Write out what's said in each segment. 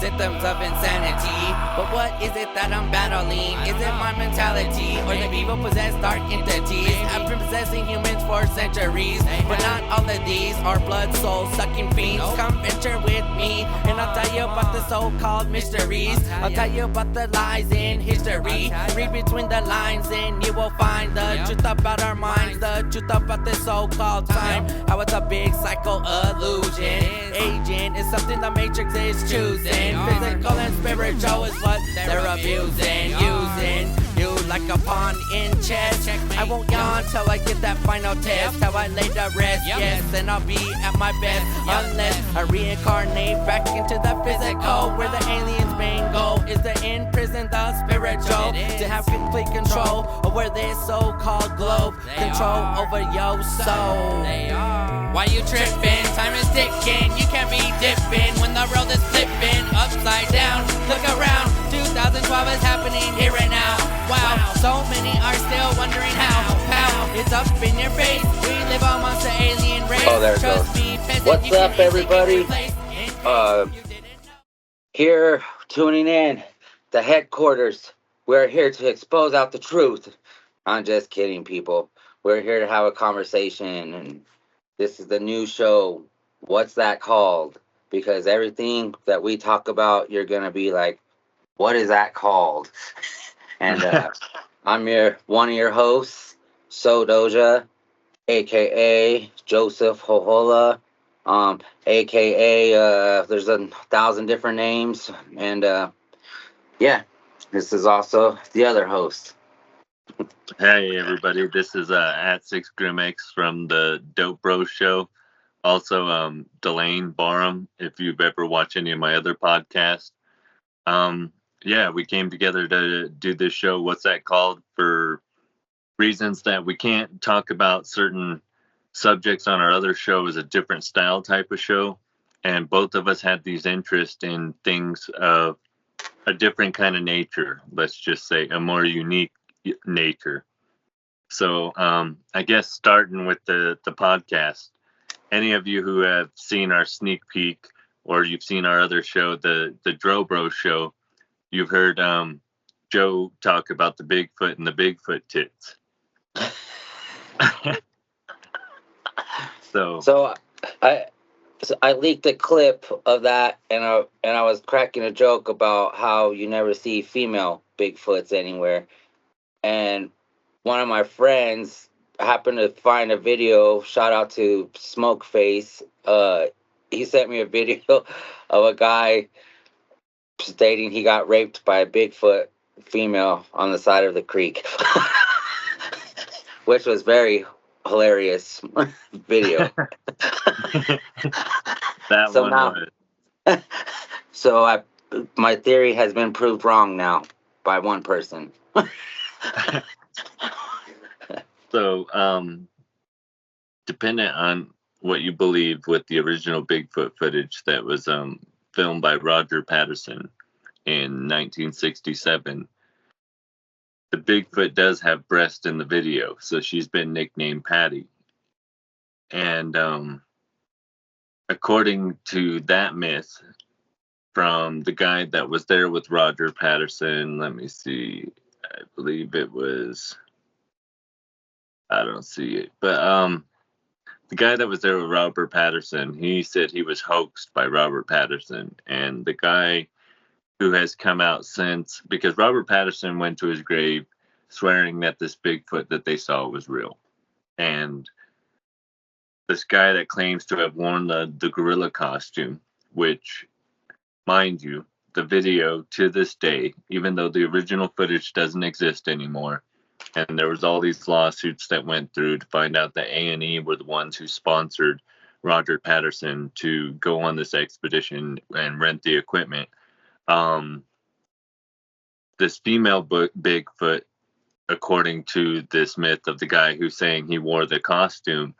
symptoms of insanity. But what is it that I'm battling? Is it my mentality or the evil possessed dark entities? I've been possessing humans for centuries, but not all of these are blood soul sucking fiends. Come venture with me and I'll tell you about the so-called mysteries. I'll tell you about the lies in history. Read between the lines and you will find the truth about our minds, the truth about this so-called time. How it's a big psycho illusion. Agent is something the Matrix is choosing. Physical and spiritual is what they're abusing, using you like a pawn in chess. I won't yawn till I get that final test. How I lay to rest, yes, and I'll be at my best unless I reincarnate back into the physical, where the aliens' main goal is to imprison the spiritual, to have complete control over this so-called globe, control over your soul. Why you tripping? Time is ticking. You can't be dipping when the world is flipping upside down. Look around. 2012 is happening here and now. Wow, so many are still wondering how. Pow, it's up in your face. We live amongst the alien race. Oh, there it goes. What's up, everybody? Here, tuning in, the headquarters. We're here to expose out the truth. I'm just kidding, people. We're here to have a conversation, and this is the new show. What's that called? Because everything that we talk about, you're going to be like, what is that called? And I'm one of your hosts, So Doja, a.k.a. Joseph Hohola, a.k.a. There's 1,000 different names. And, yeah, this is also the other host. Hey, everybody. This is at 6 GrimX from the Dope Bro Show. Also, Delane Barham, if you've ever watched any of my other podcasts. Yeah, we came together to do this show. What's that called? For reasons that we can't talk about certain subjects on our other show, is a different style type of show. And both of us had these interests in things of a different kind of nature. Let's just say a more unique nature. So I guess starting with the podcast, any of you who have seen our sneak peek or you've seen our other show, the Drobro Show, you've heard Joe talk about the Bigfoot and the Bigfoot tits. So I leaked a clip of that, and I was cracking a joke about how you never see female Bigfoots anywhere. And one of my friends happened to find a video. Shout out to Smokeface. He sent me a video of a guy stating he got raped by a Bigfoot female on the side of the creek, which was very hilarious video. That so one now, was. So my theory has been proved wrong now by one person. So, dependent on what you believe with the original Bigfoot footage that was filmed by Roger Patterson in 1967, the Bigfoot does have breast in the video, so she's been nicknamed Patty. And according to that myth, from the guy that was there with Roger Patterson, let me see, I believe it was, I don't see it, but the guy that was there with Robert Patterson, he said he was hoaxed by Robert Patterson. And the guy who has come out since, because Robert Patterson went to his grave swearing that this Bigfoot that they saw was real. And this guy that claims to have worn the gorilla costume, which, mind you, the video to this day, even though the original footage doesn't exist anymore, and there was all these lawsuits that went through to find out that A&E were the ones who sponsored Roger Patterson to go on this expedition and rent the equipment. This female Bigfoot, according to this myth of the guy who's saying he wore the costume,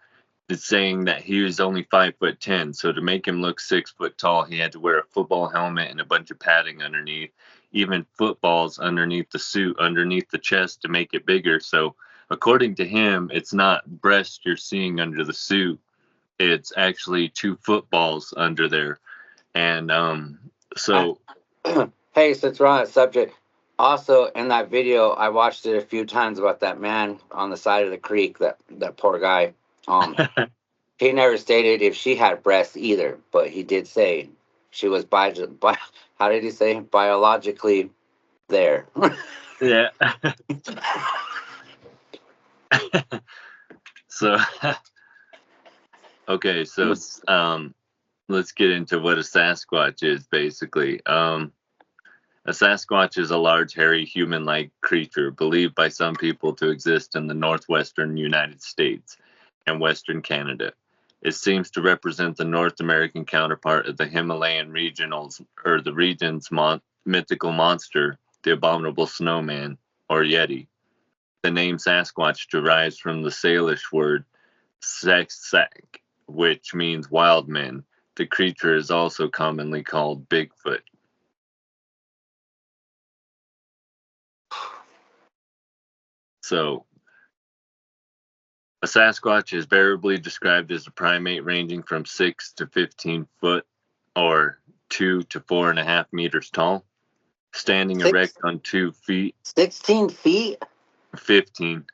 is saying that he was only 5'10". So to make him look 6 foot tall, he had to wear a football helmet and a bunch of padding underneath, even footballs underneath the suit, underneath the chest to make it bigger. So according to him, it's not breast you're seeing under the suit. It's actually 2 footballs under there. And So, Hey, since we're on that subject, also in that video, I watched it a few times about that man on the side of the creek. That poor guy. He never stated if she had breasts either, but he did say she was how did he say, biologically there. yeah. So, okay, so let's get into what a Sasquatch is basically. A Sasquatch is a large, hairy, human-like creature believed by some people to exist in the northwestern United States and western Canada. It seems to represent the North American counterpart of the Himalayan regionals, or the region's mythical monster, the abominable snowman, or Yeti. The name Sasquatch derives from the Salish word Saksak, which means wild men. The creature is also commonly called Bigfoot. So, a Sasquatch is variably described as a primate ranging from 6 to 15 foot or 2 to 4.5 meters tall, standing erect on 2 feet, 16 feet? 15.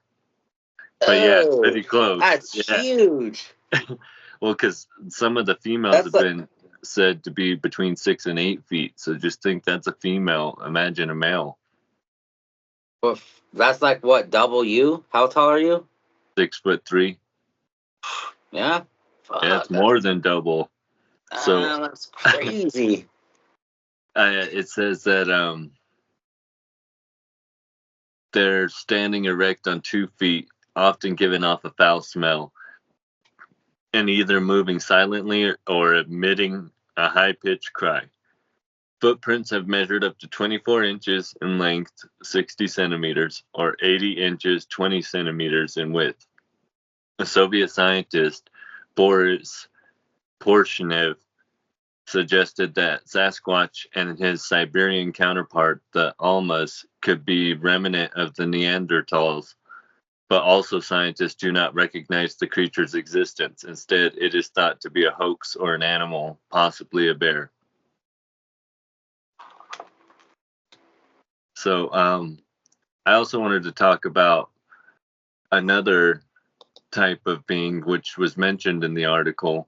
But yeah, it's Oh, pretty close. that's Yeah. huge. Well, because some of the females That's have like, been said to be between 6 and 8 feet. So just think that's a female. Imagine a male. that's like what, double you? How tall are you? 6'3". Yeah? Yeah, it's Fuck. more than double. So That's crazy. it says that they're standing erect on 2 feet, often giving off a foul smell, and either moving silently or emitting a high-pitched cry. Footprints have measured up to 24 inches in length, 60 centimeters, or 80 inches, 20 centimeters in width. A Soviet scientist, Boris Porshnev, suggested that Sasquatch and his Siberian counterpart, the Almas, could be remnant of the Neanderthals, but also scientists do not recognize the creature's existence. Instead, it is thought to be a hoax or an animal, possibly a bear. So, I also wanted to talk about another type of being which was mentioned in the article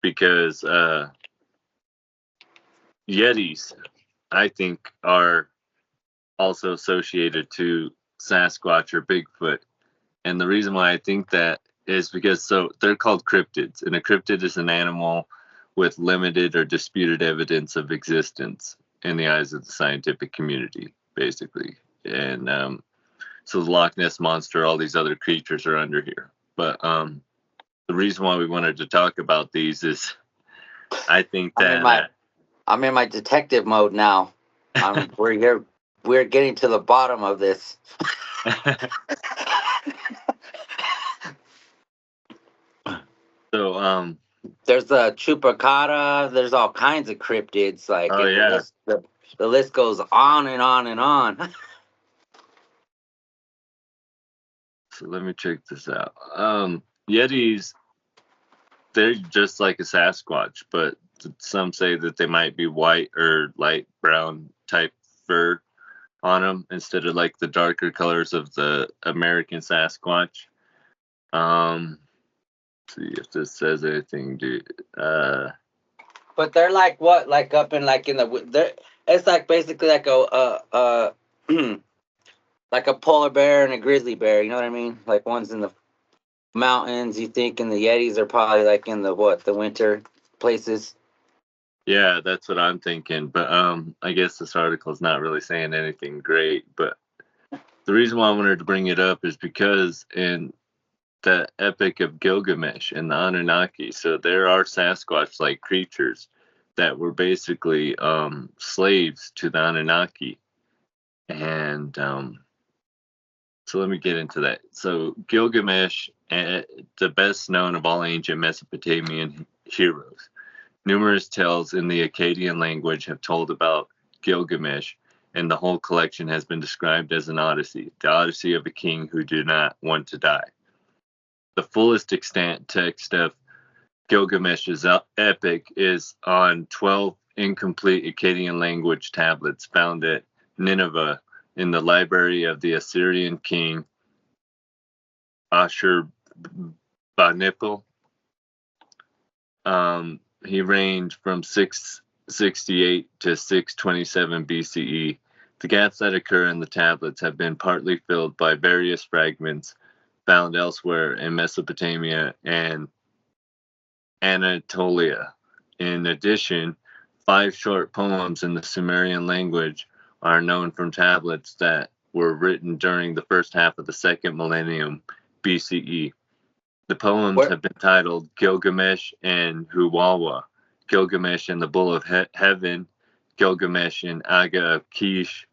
because Yetis, I think, are also associated to Sasquatch or Bigfoot. And the reason why I think that is because they're called cryptids, and a cryptid is an animal with limited or disputed evidence of existence in the eyes of the scientific community, basically. And so the Loch Ness monster, all these other creatures are under here. But the reason why we wanted to talk about these is I think that I'm in my detective mode now. We're here. We're getting to the bottom of this. so There's the chupacabra. There's all kinds of cryptids. Like, oh and yeah. the list goes on and on and on. So let me check this out. Yetis, they're just like a Sasquatch, but some say that they might be white or light brown type fur on them instead of like the darker colors of the American Sasquatch. See if this says anything, dude. But they're like what? Like up in it's like basically like like a polar bear and a grizzly bear. You know what I mean? Like one's in the mountains. You think, and the Yetis are probably like in the winter places. Yeah, that's what I'm thinking. But I guess this article is not really saying anything great. But the reason why I wanted to bring it up is because in the Epic of Gilgamesh and the Anunnaki, so there are Sasquatch-like creatures that were basically slaves to the Anunnaki. And so let me get into that. So Gilgamesh, the best known of all ancient Mesopotamian heroes. Numerous tales in the Akkadian language have told about Gilgamesh, and the whole collection has been described as an odyssey, the odyssey of a king who did not want to die. The fullest extant text of Gilgamesh's epic is on 12 incomplete Akkadian language tablets found at Nineveh in the library of the Assyrian king Ashurbanipal. He reigned from 668 to 627 BCE. The gaps that occur in the tablets have been partly filled by various fragments found elsewhere in Mesopotamia and Anatolia. In addition, 5 short poems in the Sumerian language are known from tablets that were written during the first half of the second millennium BCE. The poems have been titled Gilgamesh and Huwawa, Gilgamesh and the Bull of Heaven, Gilgamesh and Aga of Kish,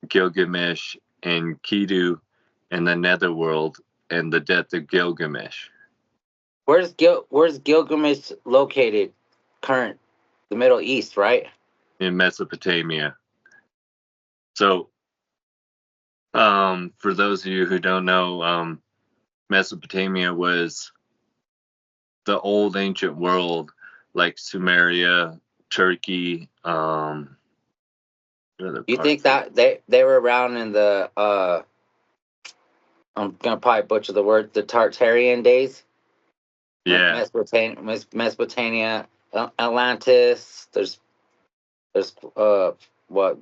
Gilgamesh and Kidu and the Netherworld, and the Death of Gilgamesh. Where's Gilgamesh located? The Middle East, right? In Mesopotamia. So, for those of you who don't know, Mesopotamia was the old ancient world, like Sumeria, Turkey. You think that they were around in the I'm gonna probably butcher the word, the Tartarian days? Yeah. Mesopotamia, Atlantis. There's what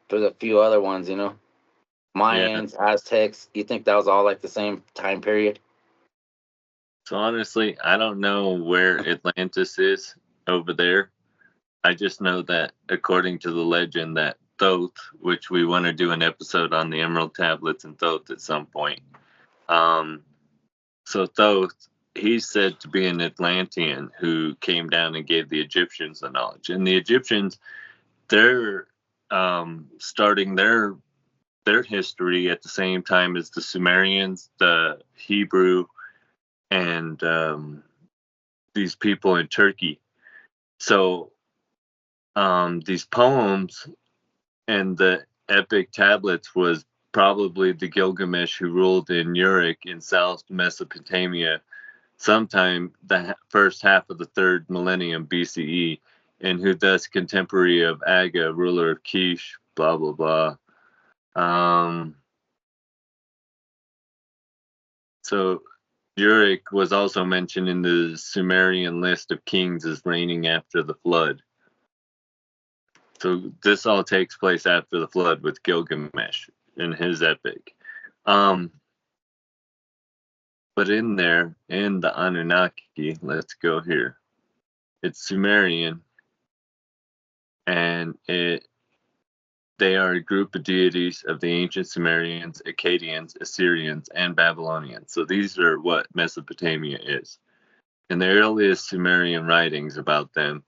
there's a few other ones, Mayans, Yeah. Aztecs. You think that was all like the same time period? So honestly, I don't know where Atlantis is over there. I just know that according to the legend that Thoth, which we want to do an episode on the Emerald Tablets and Thoth at some point. So Thoth, he's said to be an Atlantean who came down and gave the Egyptians the knowledge. And the Egyptians, they're starting their history at the same time as the Sumerians, the Hebrew, and these people in Turkey. So these poems and the epic tablets was probably the Gilgamesh who ruled in Uruk in South Mesopotamia sometime the first half of the third millennium BCE, and who thus contemporary of Aga, ruler of Kish, blah, blah, blah. So Uruk was also mentioned in the Sumerian list of kings as reigning after the flood. So this all takes place after the flood with Gilgamesh in his epic. But in there, in the Anunnaki, let's go here. It's Sumerian, and they are a group of deities of the ancient Sumerians, Akkadians, Assyrians, and Babylonians. So these are what Mesopotamia is. In the earliest Sumerian writings about them,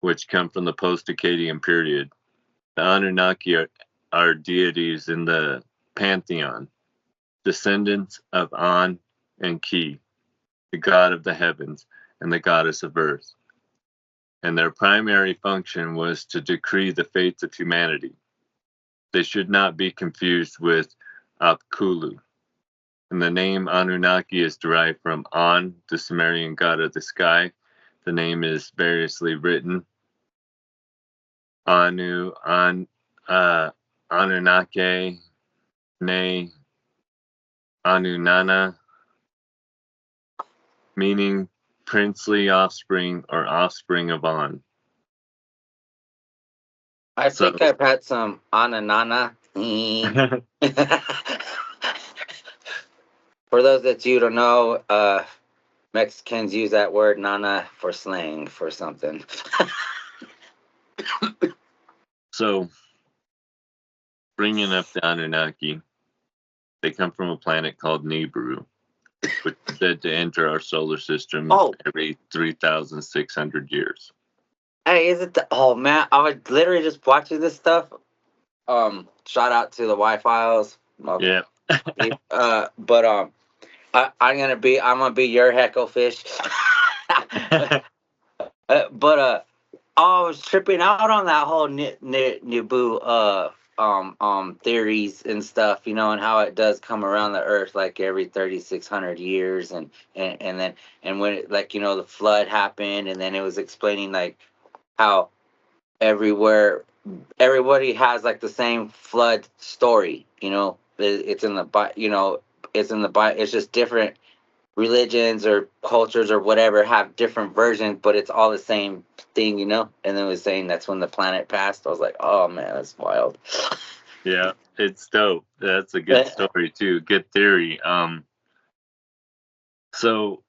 which come from the post-Akkadian period, the Anunnaki are deities in the pantheon, descendants of An and Ki, the god of the heavens and the goddess of earth. And their primary function was to decree the fates of humanity. They should not be confused with Apkulu. And the name Anunnaki is derived from An, the Sumerian god of the sky. The name is variously written. Anunnaki, Ne, Anunnana, meaning princely offspring or offspring of An. I think I've had some Ananana. For those that you don't know, Mexicans use that word nana for slang for something. So, bringing up the Anunnaki, they come from a planet called Nibiru, which is said to enter our solar system every 3,600 years. Hey, is it oh man, I was literally just watching this stuff. Shout out to the Wi-Files. Yeah. But I'm gonna be your heckle fish. I was tripping out on that whole Nibiru theories and stuff, and how it does come around the earth like every 3,600 years, and then when it, the flood happened, and then it was explaining like how everywhere. Everybody has like the same flood story. It's in the it's in the Bible. It's just different religions or cultures or whatever have different versions, but it's all the same thing. And then it was saying that's when the planet passed. I was like, oh man, that's wild. Yeah, it's dope. That's a good story too. Good theory. So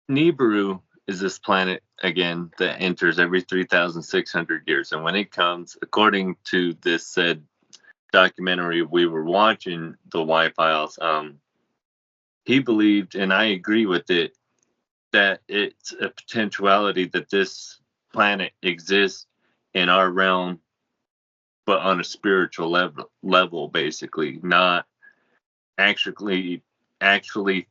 Nibiru is this planet again that enters every 3,600 years, and when it comes, according to this said documentary we were watching, the Y Files, he believed, and I agree with it, that it's a potentiality that this planet exists in our realm, but on a spiritual level, basically, not actually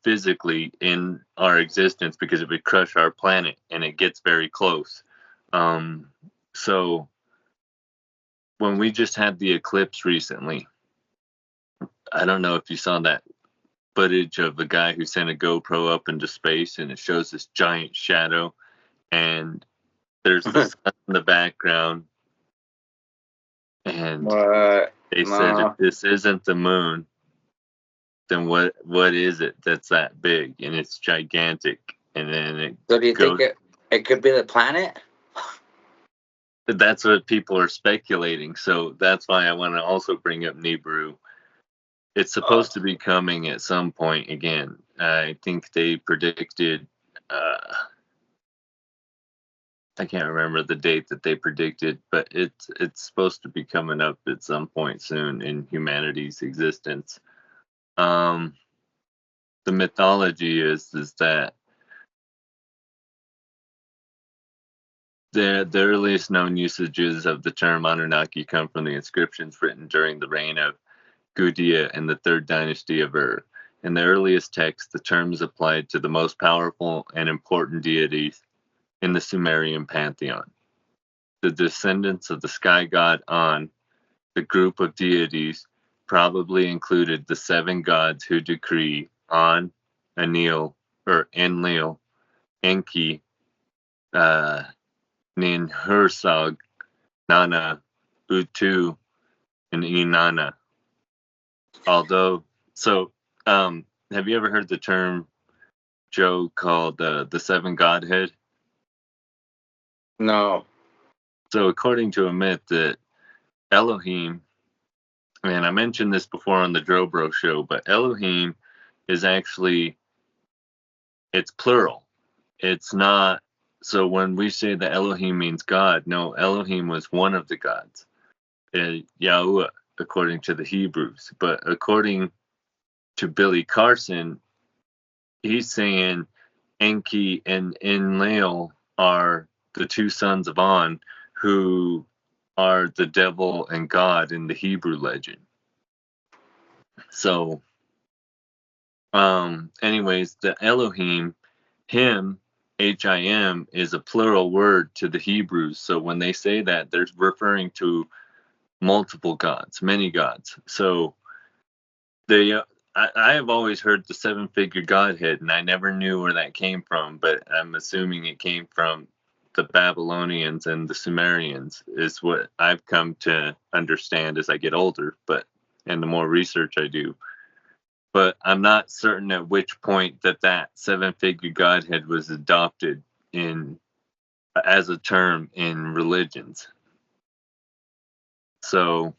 physically in our existence, because it would crush our planet, and it gets very close. So when we just had the eclipse recently, I don't know if you saw that footage of a guy who sent a GoPro up into space, and it shows this giant shadow, and there's the sun in the background, and What? they said, if No. this isn't the moon, then what is it that's that big? And it's gigantic. And then it So do you think goes. it could be the planet? That's what people are speculating. So that's why I want to also bring up Nibiru. It's supposed to be coming at some point again. I think they predicted. I can't remember the date that they predicted, but it's supposed to be coming up at some point soon in humanity's existence. The mythology is that the earliest known usages of the term Anunnaki come from the inscriptions written during the reign of Gudea in the third dynasty of Ur. In the earliest texts, the term is applied to the most powerful and important deities in the Sumerian pantheon. The descendants of the sky god An, the group of deities, probably included the seven gods who decree An, Enlil, Enki, Ninhursag, Nana, Utu, and Inanna. Have you ever heard the term, Joe, called the seven godhead? No. So according to a myth that Elohim, and I mentioned this before on the Drobro show, but Elohim is actually, it's plural. It's not, so when we say that Elohim means God, no, Elohim was one of the gods, Yahuwah, according to the Hebrews. But according to Billy Carson, he's saying Enki and Enlil are the two sons of An, who are the devil and God in the Hebrew legend. So, anyways, the Elohim, him, Him, is a plural word to the Hebrews. So when they say that, they're referring to multiple gods, many gods. So they, I have always heard the seven-figure Godhead, and I never knew where that came from, but I'm assuming it came from the Babylonians and the Sumerians, is what I've come to understand as I get older, and the more research I do. But I'm not certain at which point that seven-figure Godhead was adopted in as a term in religions. So,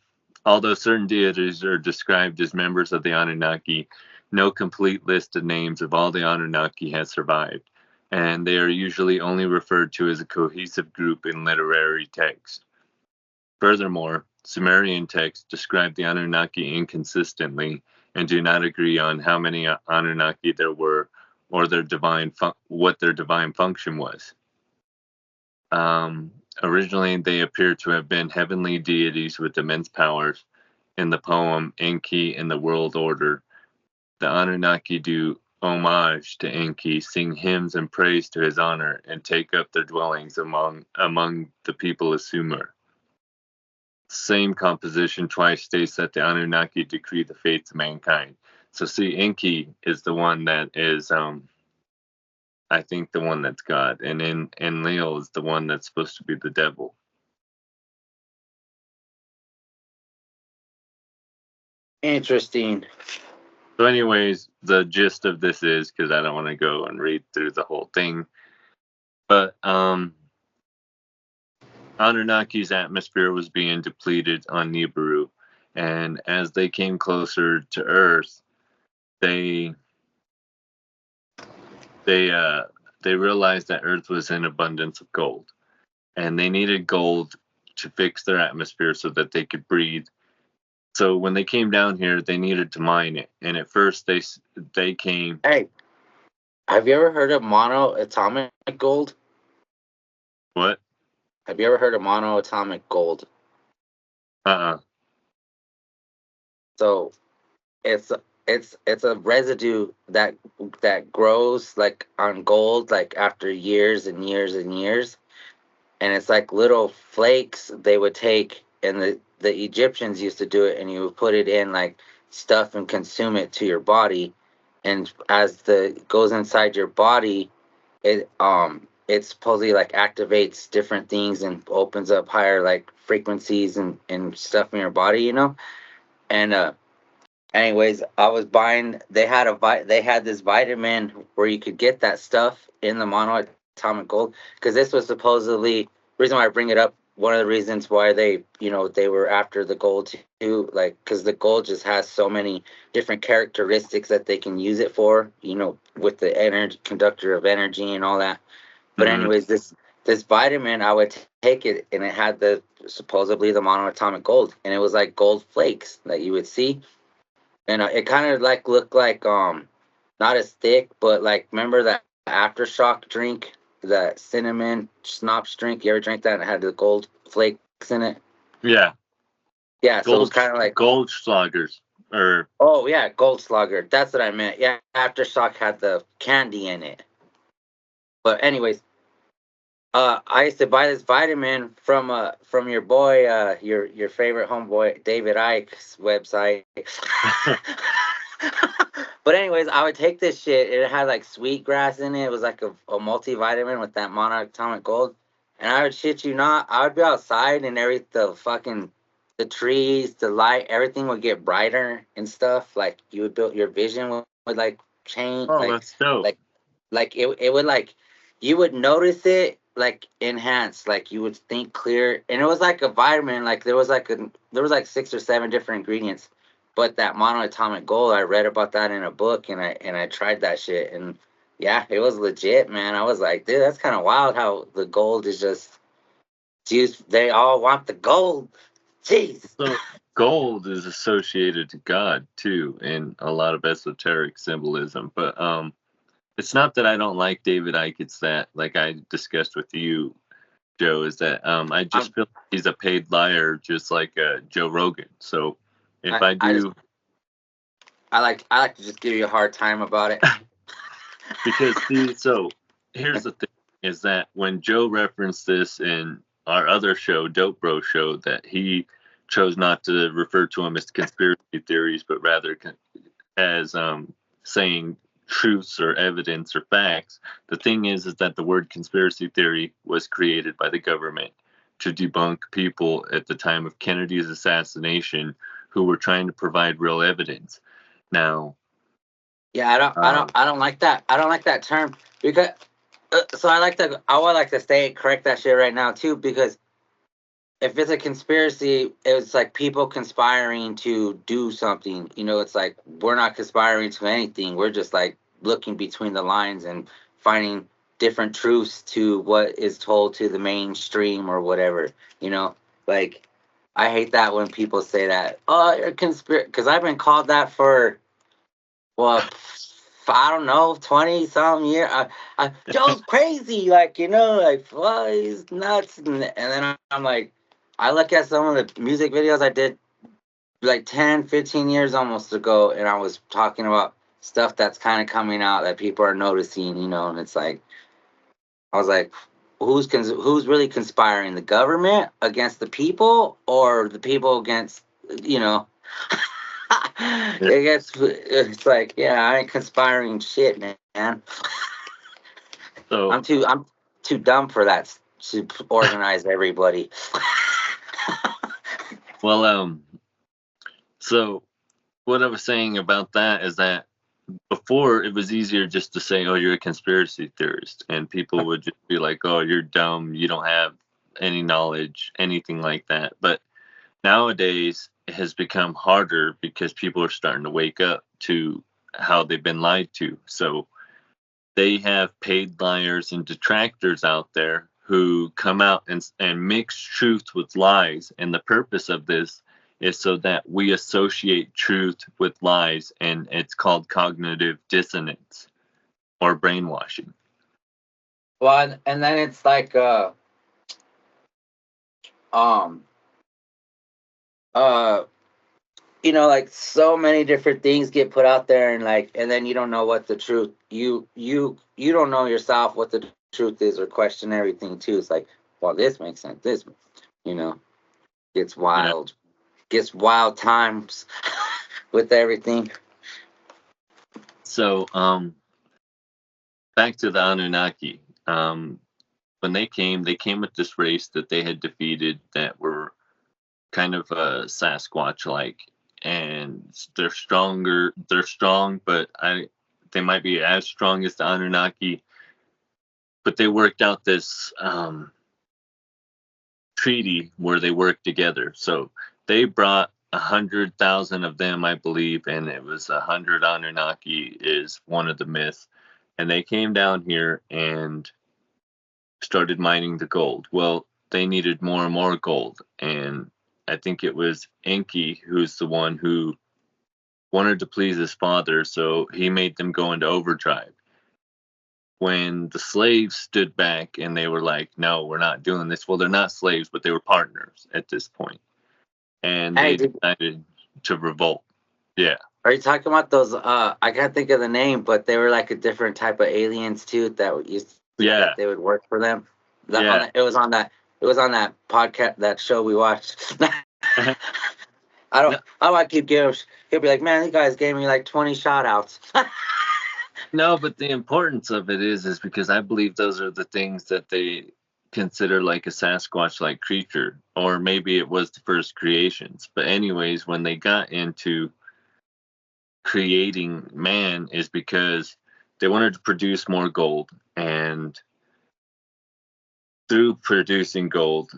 although certain deities are described as members of the Anunnaki, no complete list of names of all the Anunnaki has survived, and they are usually only referred to as a cohesive group in literary text. Furthermore, Sumerian texts describe the Anunnaki inconsistently and do not agree on how many Anunnaki there were or what their divine function was. Originally, they appear to have been heavenly deities with immense powers. In the poem Enki and the World Order, the Anunnaki do homage to Enki, sing hymns and praise to his honor, and take up their dwellings among the people of Sumer. Same composition twice states that the Anunnaki decree the fates of mankind. So see, Enki is the one that is, I think, the one that's God, and Enlil is the one that's supposed to be the devil. Interesting. So, anyways, the gist of this is, because I don't want to go and read through the whole thing, but Anunnaki's atmosphere was being depleted on Nibiru, and as they came closer to Earth, they they uh, they realized that Earth was in abundance of gold, and they needed gold to fix their atmosphere so that they could breathe. So when they came down here, they needed to mine it, and at first they came. Hey, have you ever heard of monoatomic gold? What? Have you ever heard of monoatomic gold? Uh-uh. So it's it's a residue that grows like on gold like after years and years and years, and it's like little flakes they would take, and the Egyptians used to do it, and you would put it in like stuff and consume it to your body, and as the goes inside your body, it supposedly like activates different things and opens up higher like frequencies and stuff in your body, and anyways, I was buying. They had They had this vitamin where you could get that stuff in the monoatomic gold, because this was supposedly reason why I bring it up. One of the reasons why they were after the gold too, like because the gold just has so many different characteristics that they can use it for. With the energy conductor of energy and all that. But Mm-hmm. anyways, this vitamin, I would take it, and it had the supposedly the monoatomic gold, and it was like gold flakes that you would see, and it kind of like looked like not as thick, but like remember that aftershock drink, that cinnamon schnapps drink. You ever drank that and it had the gold flakes in it? Yeah. Yeah, so it was kind of like Goldschlagers, or oh yeah, Goldschlager. That's what I meant. Yeah, aftershock had the candy in it. But anyways, I used to buy this vitamin from your boy, your favorite homeboy David Icke's website. But anyways, I would take this shit. It had like sweetgrass in it. It was like a multivitamin with that monoatomic gold. And I would shit you not, I would be outside and the trees, the light, everything would get brighter and stuff. Like you would build your vision would like change, oh, that's dope. like it would like you would notice it like enhance, like you would think clear, and it was like a vitamin, like there was like 6 or 7 different ingredients, but that monoatomic gold, I read about that in a book, and I tried that shit, and yeah, it was legit, man. I was like, dude, that's kind of wild how the gold is just used. They all want the gold. Jeez. So gold is associated to God too in a lot of esoteric symbolism, but it's not that I don't like David Icke. It's that, like I discussed with you, Joe, is that I just feel like he's a paid liar, just like Joe Rogan. So if I like to just give you a hard time about it. because see, so here's the thing: is that when Joe referenced this in our other show, Dope Bro Show, that he chose not to refer to them as conspiracy theories, but rather as saying truths or evidence or facts. The thing is that the word conspiracy theory was created by the government to debunk people at the time of Kennedy's assassination who were trying to provide real evidence. Now, Yeah, I don't like that. I don't like that term because so I would like to stay correct that shit right now too, because if it's a conspiracy, it's like people conspiring to do something. It's like we're not conspiring to anything. We're just like looking between the lines and finding different truths to what is told to the mainstream or whatever. Like I hate that when people say that. Oh, you're conspiracy, because I've been called that for well, I don't know, 20 something year. Joe's crazy, like, like, well, he's nuts. And then I'm like, I look at some of the music videos I did like 10, 15 years almost ago, and I was talking about stuff that's kind of coming out that people are noticing, and it's like, I was like, who's really conspiring? The government against the people, or the people against, you know? It's like, yeah, I ain't conspiring shit, man. so I'm too dumb for that to organize everybody. well, so what I was saying about that is that before it was easier just to say, "Oh, you're a conspiracy theorist," and people would just be like, "Oh, you're dumb. You don't have any knowledge, anything like that." But nowadays, it has become harder because people are starting to wake up to how they've been lied to. So they have paid liars and detractors out there who come out and mix truth with lies. And the purpose of this is so that we associate truth with lies, and it's called cognitive dissonance or brainwashing. Well, and then it's like um uh like so many different things get put out there, and and then you don't know what the truth, you don't know yourself what the truth is, or question everything too. It's like, well, this makes sense, this, you know gets Yeah. wild, gets wild times with everything. So, back to the Anunnaki. When they came with this race that they had defeated that were kind of Sasquatch like, and they're stronger. They're strong, but they might be as strong as the Anunnaki. But they worked out this treaty where they worked together. So they brought 100,000 of them, I believe, and it was 100 Anunnaki is one of the myths. And they came down here and started mining the gold. Well, they needed more and more gold, and I think it was Enki who's the one who wanted to please his father, so he made them go into overdrive. When the slaves stood back and they were like, "No, we're not doing this." Well, they're not slaves, but they were partners at this point, and Hey, they decided to revolt. Yeah, are you talking about those? I can't think of the name, but they were like a different type of aliens too that used yeah, that they would work for them. yeah. It was on that podcast, that show we watched. No, I don't want to keep giving. He'll be like, man, these guys gave me like 20 shout outs. no, but the importance of it is because I believe those are the things that they consider like a Sasquatch like creature, or maybe it was the first creations. But anyways, when they got into creating man is because they wanted to produce more gold, and through producing gold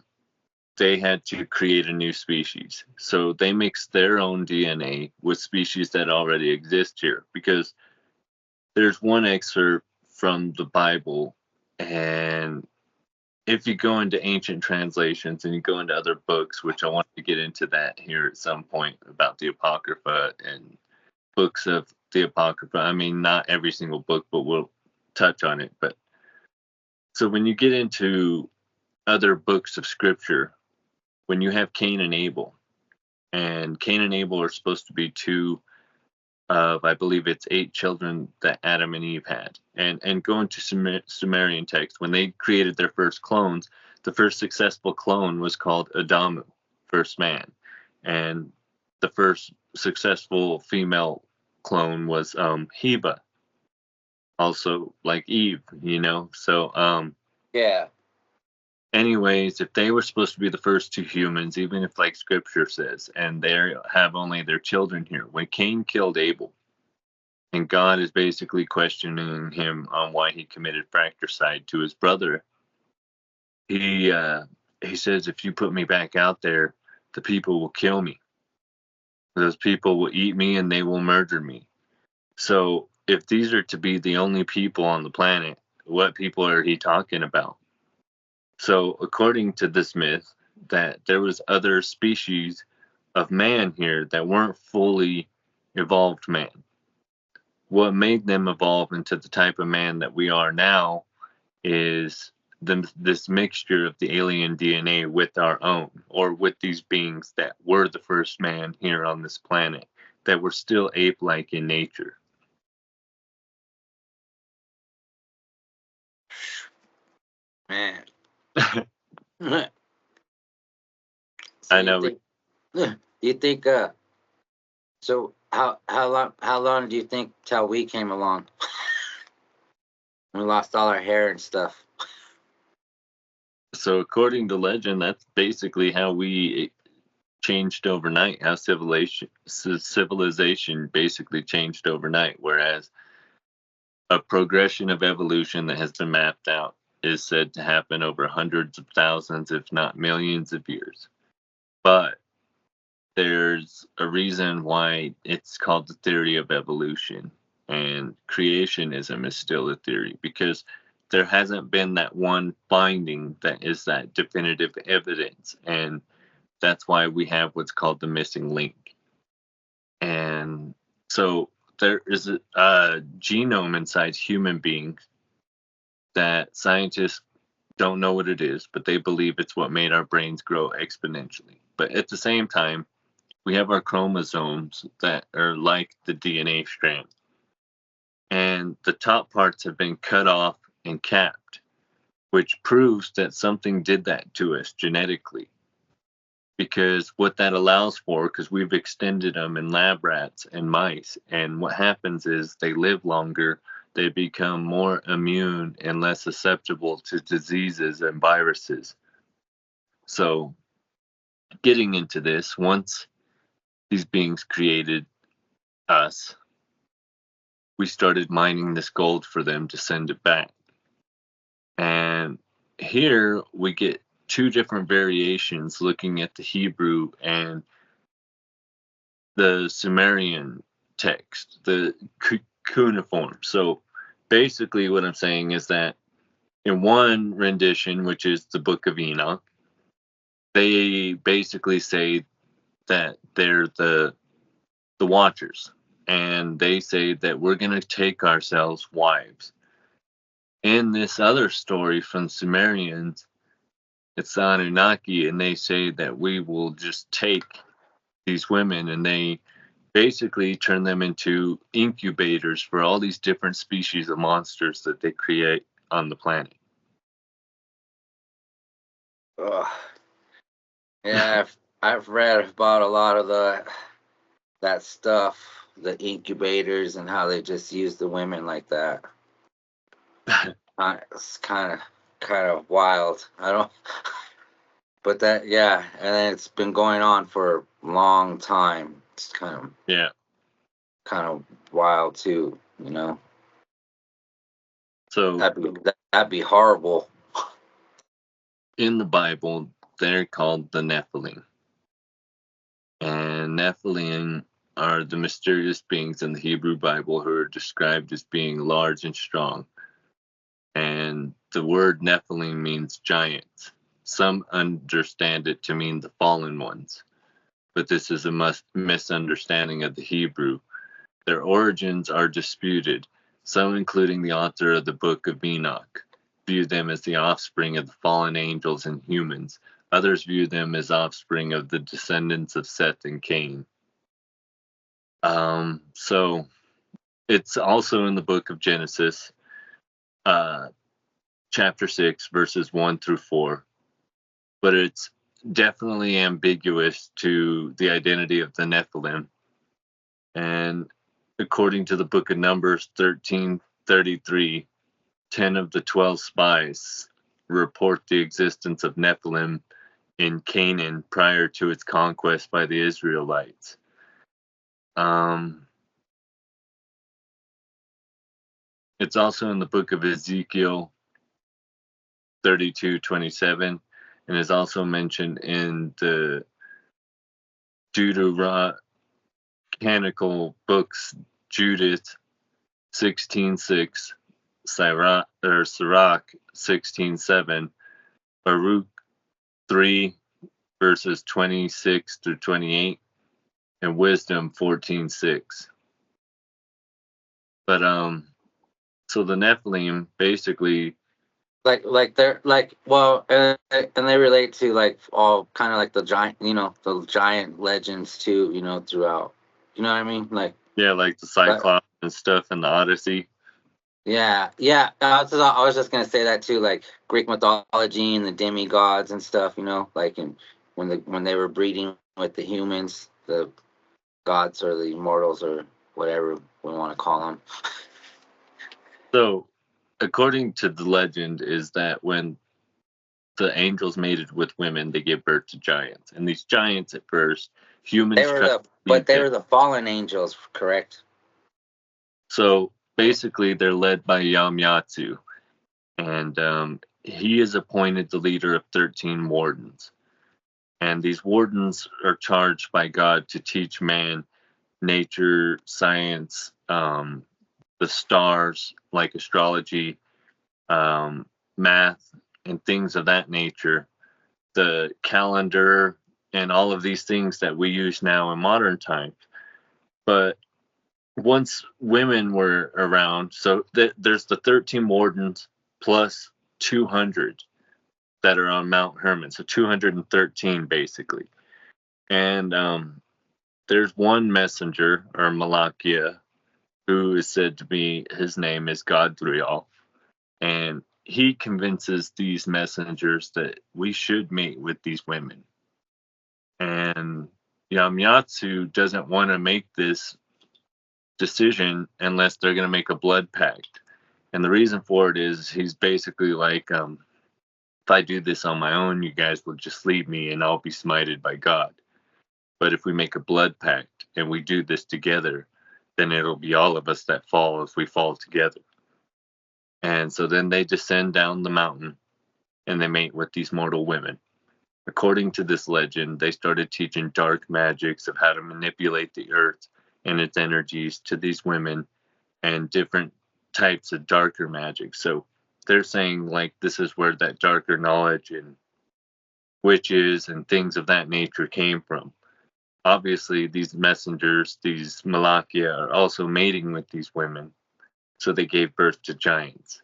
they had to create a new species. So they mixed their own DNA with species that already exist here, because there's one excerpt from the Bible, and if you go into ancient translations and you go into other books, which I want to get into that here at some point about the Apocrypha and books of the Apocrypha. I mean, not every single book, but we'll touch on it. But so when you get into other books of scripture, when you have Cain and Cain and Abel are supposed to be two of, I believe it's 8 children that Adam and Eve had. And going to Sumerian text, when they created their first clones, the first successful clone was called Adamu, first man. And the first successful female clone was Heba, also like Eve. So Yeah. anyways, if they were supposed to be the first two humans, even if like scripture says, and they have only their children here, when Cain killed Abel, and God is basically questioning him on why he committed fratricide to his brother, he says, if you put me back out there, the people will kill me. Those people will eat me and they will murder me. So if these are to be the only people on the planet, what people are he talking about? So according to this myth, that there was other species of man here that weren't fully evolved man. What made them evolve into the type of man that we are now is this mixture of the alien DNA with our own, or with these beings that were the first man here on this planet, that were still ape-like in nature. Man. So I know. you think so how long do you think till we came along? We lost all our hair and stuff. So according to legend, that's basically how we changed overnight, how civilization basically changed overnight, whereas a progression of evolution that has been mapped out is said to happen over hundreds of thousands, if not millions of years. But there's a reason why it's called the theory of evolution, and creationism is still a theory, because there hasn't been that one finding that is that definitive evidence, and that's why we have what's called the missing link. And so there is a genome inside human beings that scientists don't know what it is, but they believe it's what made our brains grow exponentially. But at the same time, we have our chromosomes that are like the DNA strand. And the top parts have been cut off and capped, which proves that something did that to us genetically. Because what that allows for, because we've extended them in lab rats and mice, and what happens is they live longer, they become more immune and less susceptible to diseases and viruses. So, getting into this, once these beings created us, we started mining this gold for them to send it back. And here we get two different variations looking at the Hebrew and the Sumerian text, the cuneiform. So basically, what I'm saying is that in one rendition, which is the Book of Enoch, they basically say that they're the Watchers, and they say that we're going to take ourselves wives. In this other story from Sumerians, it's the Anunnaki, and they say that we will just take these women and they basically turn them into incubators for all these different species of monsters that they create on the planet. Ugh. Yeah, I've read about a lot of that stuff, the incubators, and how they just use the women like that. It's kind of wild. I don't, but that, yeah, and it's been going on for a long time. It's kind of wild too, you know. So That'd be horrible. in the Bible, they're called the Nephilim. And Nephilim are the mysterious beings in the Hebrew Bible who are described as being large and strong. And the word Nephilim means giants. Some understand it to mean the fallen ones, but this is a misunderstanding of the Hebrew. Their origins are disputed. Some, including the author of the Book of Enoch, view them as the offspring of the fallen angels and humans. Others view them as offspring of the descendants of Seth and Cain. So it's also in the book of Genesis, chapter 6, verses 1 through 4. But it's definitely ambiguous to the identity of the Nephilim. And according to the book of Numbers 13:33, 10 of the 12 spies report the existence of Nephilim in Canaan prior to its conquest by the Israelites. It's also in the book of Ezekiel 32:27, and is also mentioned in the Deuterocanonical books Judith 16:6, Sirach 16:7, Baruch 3 verses 26 through 28, and Wisdom 14:6. But so the Nephilim basically They're and they relate to like all kind of like the giant, the giant legends too, throughout. You know what I mean? Like like the Cyclops and stuff in the Odyssey. Yeah. I was just gonna say that too, like Greek mythology and the demigods and stuff. Like when they were breeding with the humans, the gods or the immortals or whatever we want to call them. So, according to the legend, is that when the angels mated with women, they gave birth to giants. And these giants at first, humans They were tried to feed they them. were the fallen angels, correct? So basically, they're led by Yamyatsu, and he is appointed the leader of 13 wardens. And these wardens are charged by God to teach man nature, science, the stars, like astrology, math, and things of that nature, the calendar, and all of these things that we use now in modern times. But once women were around, so there's the 13 wardens plus 200 that are on Mount Hermon, so 213 basically. And there's one messenger, or Malakia, who is said to be, his name is Gadriel, and he convinces these messengers that we should mate with these women. And Yamyatsu doesn't want to make this decision unless they're going to make a blood pact. And the reason for it is he's basically like, if I do this on my own, you guys will just leave me and I'll be smited by God. But if we make a blood pact and we do this together, then it'll be all of us that fall if we fall together. And so then they descend down the mountain and they mate with these mortal women. According to this legend, they started teaching dark magics of how to manipulate the earth and its energies to these women, and different types of darker magic. So they're saying like this is where that darker knowledge and witches and things of that nature came from. Obviously, these messengers, these Malakia, are also mating with these women, so they gave birth to giants.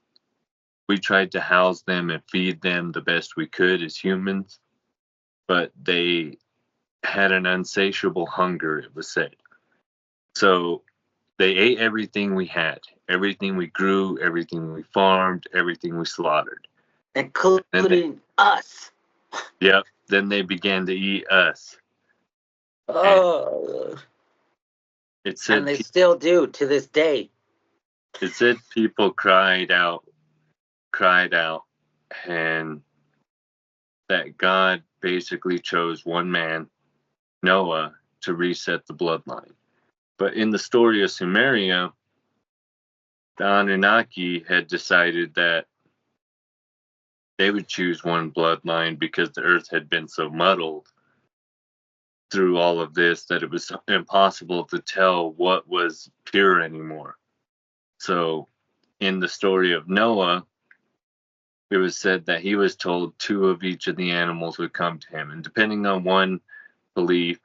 We tried to house them and feed them the best we could as humans, but they had an insatiable hunger, it was said. So they ate everything we had, everything we grew, everything we farmed, everything we slaughtered. Including us. Yep. Then they began to eat us. Oh, It said and they still do to this day. It said people cried out, and that God basically chose one man, Noah, to reset the bloodline. But in the story of Sumeria, the Anunnaki had decided that they would choose one bloodline because the earth had been so muddled through all of this that it was impossible to tell what was pure anymore. So in the story of Noah, it was said that he was told two of each of the animals would come to him. And depending on one belief,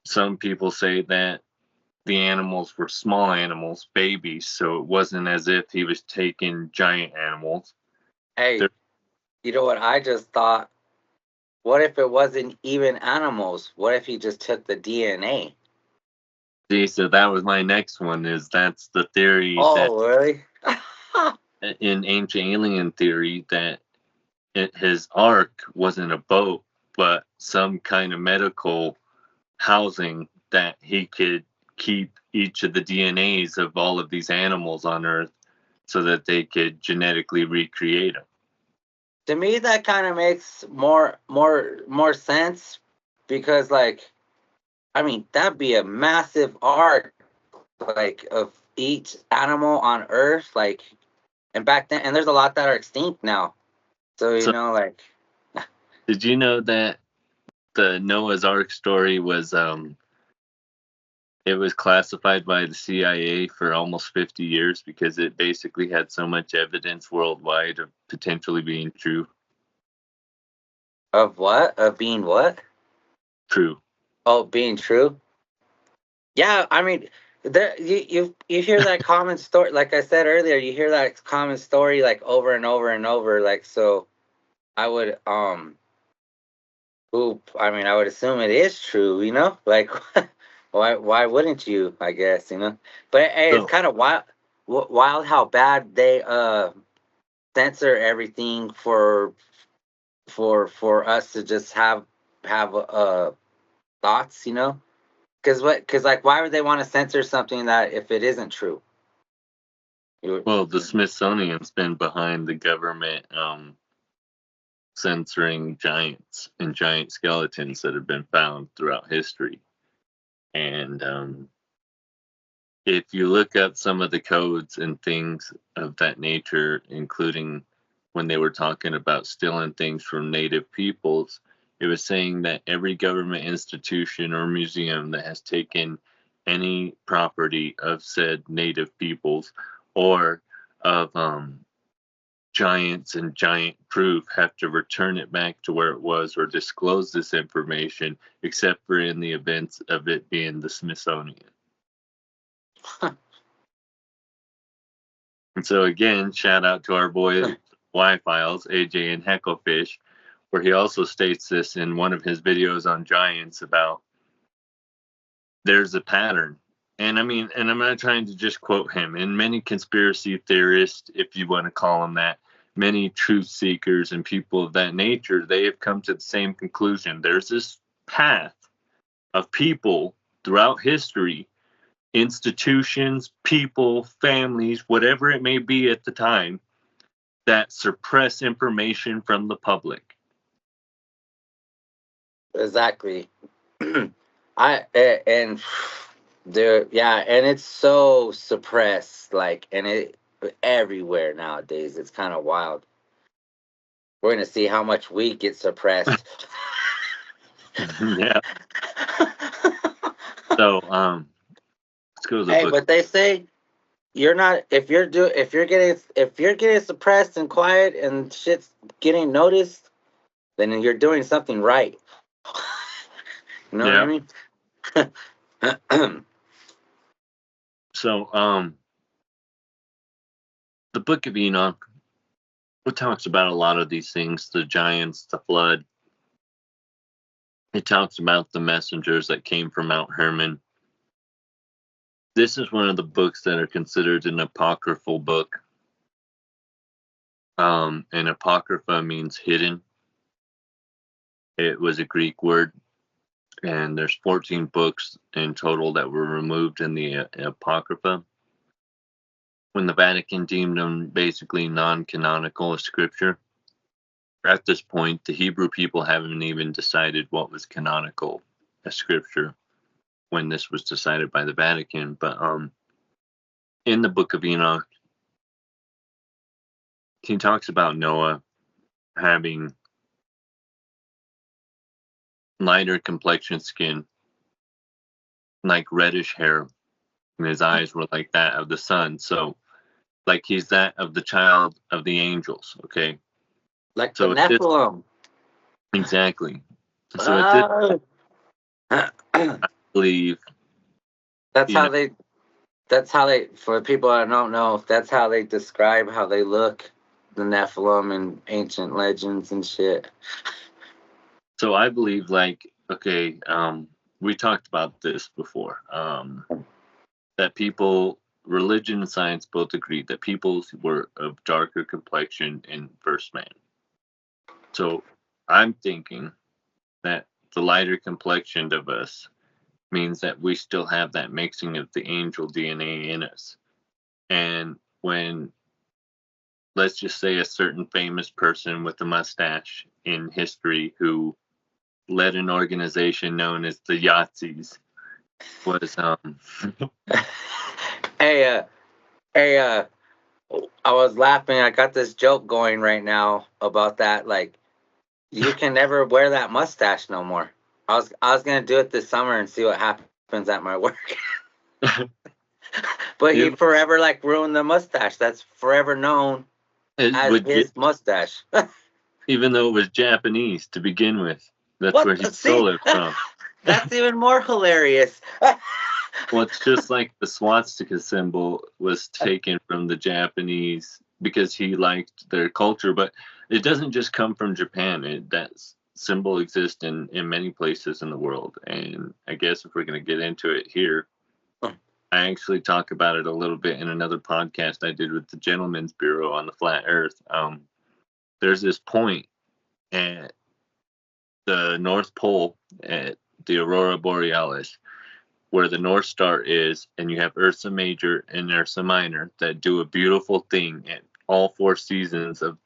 some people say that the animals were small animals, babies, so it wasn't as if he was taking giant animals. Hey, you know what I just thought? What if it wasn't even animals? What if he just took the DNA? See, so that was my next one, is that's the theory that Really? in ancient alien theory that his ark wasn't a boat, but some kind of medical housing that he could keep each of the DNAs of all of these animals on Earth so that they could genetically recreate them. To me, that kind of makes more sense because, like, I mean, that'd be a massive arc, like, of each animal on Earth, like, and back then, and there's a lot that are extinct now. So you know, like, did you know that the Noah's Ark story was it was classified by the CIA for almost 50 years because it basically had so much evidence worldwide of potentially being true. of what? Of being what? True. Oh, being true. Yeah, I mean, there you hear that common story. Like I said earlier, you hear that common story like over and over and over. Like, so, I would I mean, I would assume it is true. You know, like, why wouldn't you? I guess, you know. But hey, it's kind of wild how bad they censor everything for us to just have thoughts, you know. Because like, why would they want to censor something that if it isn't true? Well, the Smithsonian's been behind the government censoring giants and giant skeletons that have been found throughout history. And if you look up some of the codes and things of that nature, including when they were talking about stealing things from native peoples, it was saying that every government institution or museum that has taken any property of said native peoples or of giants and giant proof have to return it back to where it was or disclose this information, except for in the events of it being the Smithsonian. And so again, shout out to our boy Y-Files, AJ and Hecklefish, where he also states this in one of his videos on giants about there's a pattern. And I mean, and I'm not trying to just quote him. And many conspiracy theorists, if you want to call them that, many truth seekers and people of that nature, they have come to the same conclusion. There's this path of people throughout history, institutions, people, families, whatever it may be at the time, that suppress information from the public. Exactly. And there, yeah, and it's so suppressed, like, and it everywhere nowadays. It's kind of wild. We're gonna see how much we get suppressed. Yeah. So, let's go to the Hey, book. but they say you're not if you're getting suppressed and quiet and shit's getting noticed, then you're doing something right. You know what I mean? So, the Book of Enoch, it talks about a lot of these things, the giants, the flood. It talks about the messengers that came from Mount Hermon. This is one of the books that are considered an apocryphal book. And apocrypha means hidden. It was a Greek word, and there's 14 books in total that were removed in the apocrypha. When the Vatican deemed them basically non-canonical as scripture. At this point, the Hebrew people haven't even decided what was canonical as scripture when this was decided by the Vatican. But in the Book of Enoch, he talks about Noah having lighter complexion skin, like reddish hair, and his eyes were like that of the sun. So, like he's that of the child of the angels, okay? Like So the Nephilim. Exactly. So at this, I believe that's how they, for people that don't know, that's how they describe how they look, the Nephilim and ancient legends and shit. So I believe, like, okay, we talked about this before, that people, religion and science both agreed that people were of darker complexion in first man. So I'm thinking that the lighter complexion of us means that we still have that mixing of the angel DNA in us. And when, let's just say, a certain famous person with a mustache in history who led an organization known as the Yahtzees was Hey, I was laughing. I got this joke going right now about that. Like, you can never wear that mustache no more. I was gonna do it this summer and see what happens at my work. But he forever like ruined the mustache. That's forever known as his mustache. Even though it was Japanese to begin with. That's where he stole it from. That's even more hilarious. Well, it's just like the swastika symbol was taken from the Japanese because he liked their culture, but it doesn't just come from Japan. That symbol exists in many places in the world. And I guess if we're going to get into it here, I actually talk about it a little bit in another podcast I did with the Gentleman's Bureau on the Flat Earth. There's this point at the North Pole at the Aurora Borealis where the North Star is, and you have Ursa Major and Ursa Minor that do a beautiful thing at all 4 seasons of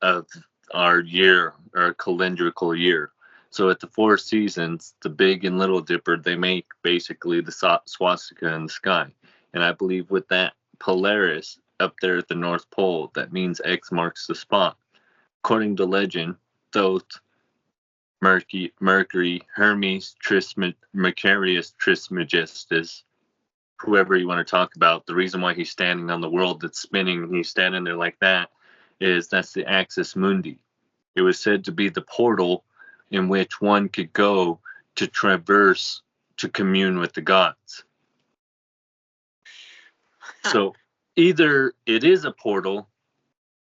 of our year, our calendrical year. So at the four seasons, the Big and Little Dipper, they make basically the swastika in the sky. And I believe with that Polaris up there at the North Pole, that means X marks the spot. According to legend, Thoth, Mercury, Hermes, Mercurius Trismegistus, whoever you want to talk about, the reason why he's standing on the world that's spinning and he's standing there like that is that's the axis mundi. It was said to be the portal in which one could go to traverse to commune with the gods. So either it is a portal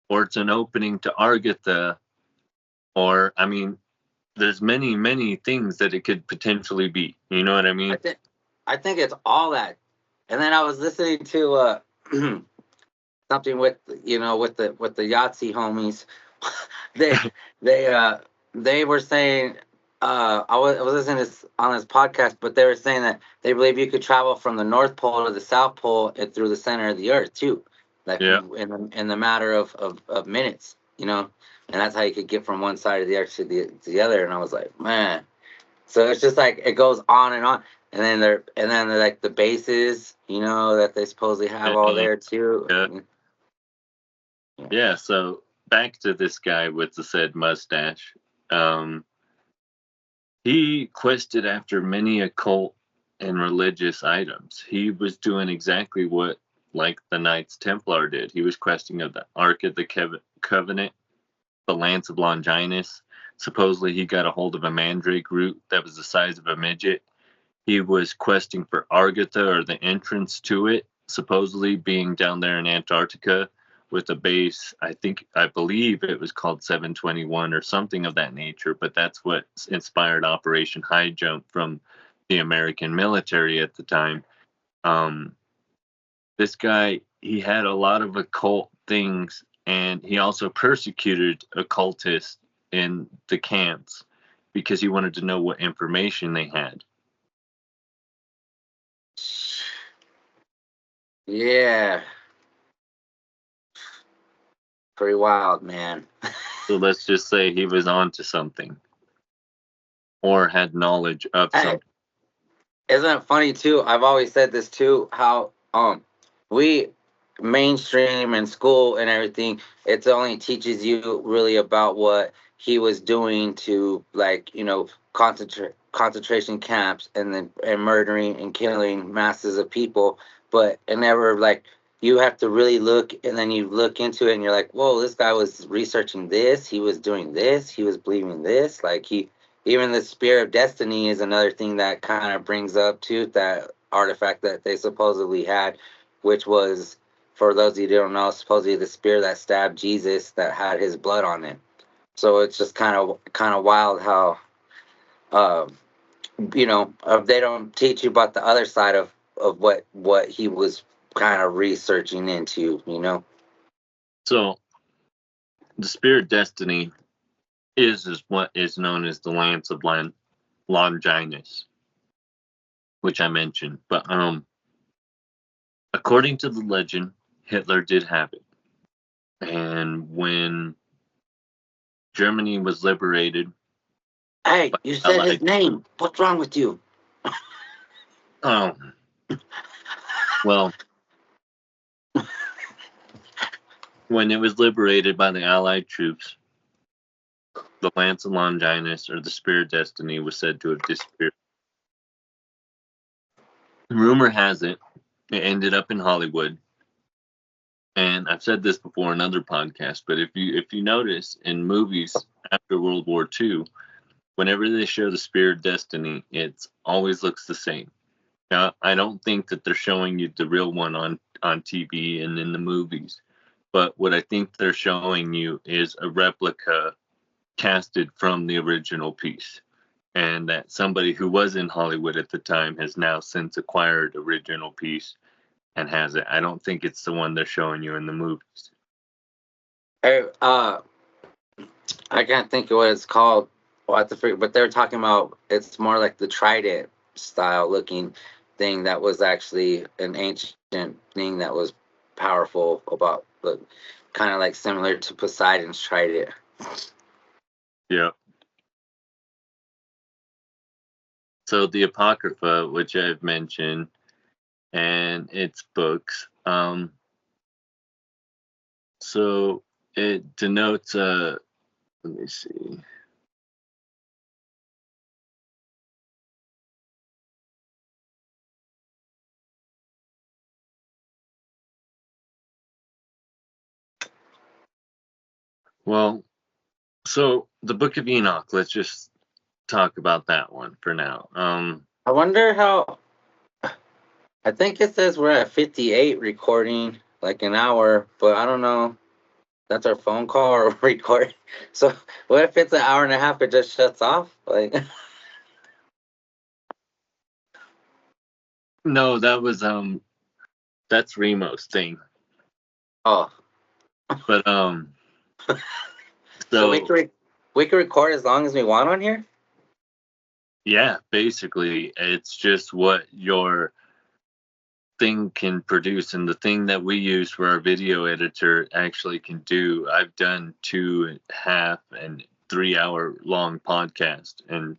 or it's an opening to Argatha, or, I mean, there's many, many things that it could potentially be. You know what I mean? I think it's all that. And then I was listening to something with with the Yahtzee homies. they were saying I was listening to this on this podcast, but they were saying that they believe you could travel from the North Pole to the South Pole and through the center of the Earth too, like in the matter of minutes, and that's how you could get from one side of the Earth to the other. And I was like, man, so it's just like it goes on and on. And then they're like the bases, that they supposedly have all there too. Yeah. So back to this guy with the said mustache. He quested after many occult and religious items. He was doing exactly what, like, the Knights Templar did. He was questing of the Ark of the Covenant, the Lance of Longinus. Supposedly he got a hold of a mandrake root that was the size of a midget. He was questing for Argatha, or the entrance to it, supposedly being down there in Antarctica with a base. I believe it was called 721 or something of that nature, but that's what inspired Operation High Jump from the American military at the time. This guy, he had a lot of occult things, and he also persecuted occultists in the camps because he wanted to know what information they had. Yeah. Pretty wild, man. So let's just say he was onto something or had knowledge of something. Isn't it funny too? I've always said this too, how we mainstream and school and everything, it only teaches you really about what he was doing to, like, concentration camps and murdering and killing masses of people, but it never, like, you have to really look, and then you look into it and you're like, whoa, this guy was researching this, he was doing this, he was believing this, like, even the Spear of Destiny is another thing that kind of brings up too, that artifact that they supposedly had, which was, for those of you who don't know, supposedly the spear that stabbed Jesus that had his blood on it. So it's just kind of wild how, they don't teach you about the other side of what he was kind of researching into, So the Spear of Destiny is what is known as the Lance of Longinus, which I mentioned. But according to the legend, Hitler did have it. And when Germany was liberated... Hey, you said his name. What's wrong with you? Oh. Well, when it was liberated by the Allied troops, the Lance of Longinus, or the Spear of Destiny, was said to have disappeared. Rumor has it, it ended up in Hollywood. And I've said this before in other podcasts, but if you notice in movies after World War II, whenever they show the Spear of Destiny, it always looks the same. Now, I don't think that they're showing you the real one on TV and in the movies, but what I think they're showing you is a replica casted from the original piece, and that somebody who was in Hollywood at the time has now since acquired original piece and has it. I don't think it's the one they're showing you in the movies. Hey, I can't think of what it's called. But they were talking about, it's more like the trident style looking thing that was actually an ancient thing that was powerful about but kind of like similar to Poseidon's tried it. Yeah. So the Apocrypha, which I've mentioned, and its books. So it denotes let me see. Well, so the Book of Enoch, let's just talk about that one for now. I wonder how. I think it says we're at 58 recording, like an hour, but I don't know. That's our phone call or record. So what if it's an hour and a half? It just shuts off. Like, No, that's Remo's thing. oh, But so so we can record as long as we want on here. yeah, basically it's just what your thing can produce, and the thing that we use for our video editor actually can do. I've done 2.5 and 3 hour long podcast and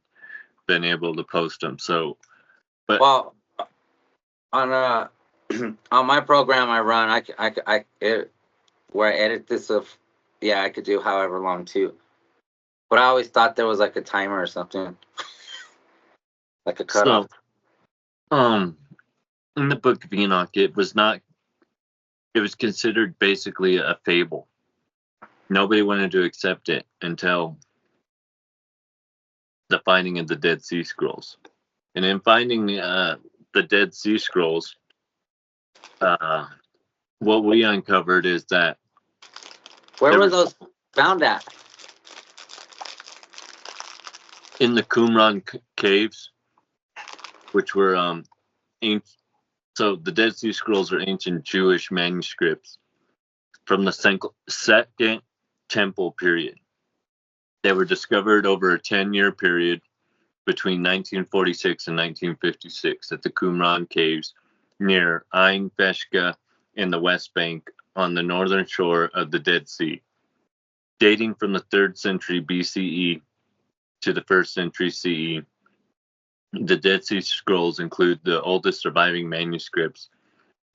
been able to post them. So, but Well, on on my program I run, where I edit this of, yeah, I could do however long too. But I always thought there was like a timer or something, like a cutoff. so in the Book of Enoch, it was considered basically a fable. Nobody wanted to accept it until the finding of the Dead Sea Scrolls. And in finding the Dead Sea Scrolls, what we uncovered is that Where there were was those found at? in the Qumran caves, which were ancient. So the Dead Sea Scrolls are ancient Jewish manuscripts from the Second Temple period. They were discovered over a 10-year period between 1946 and 1956 at the Qumran caves near Ain Feshka in the West Bank on the northern shore of the Dead Sea. Dating from the 3rd century BCE to the 1st century CE, the Dead Sea Scrolls include the oldest surviving manuscripts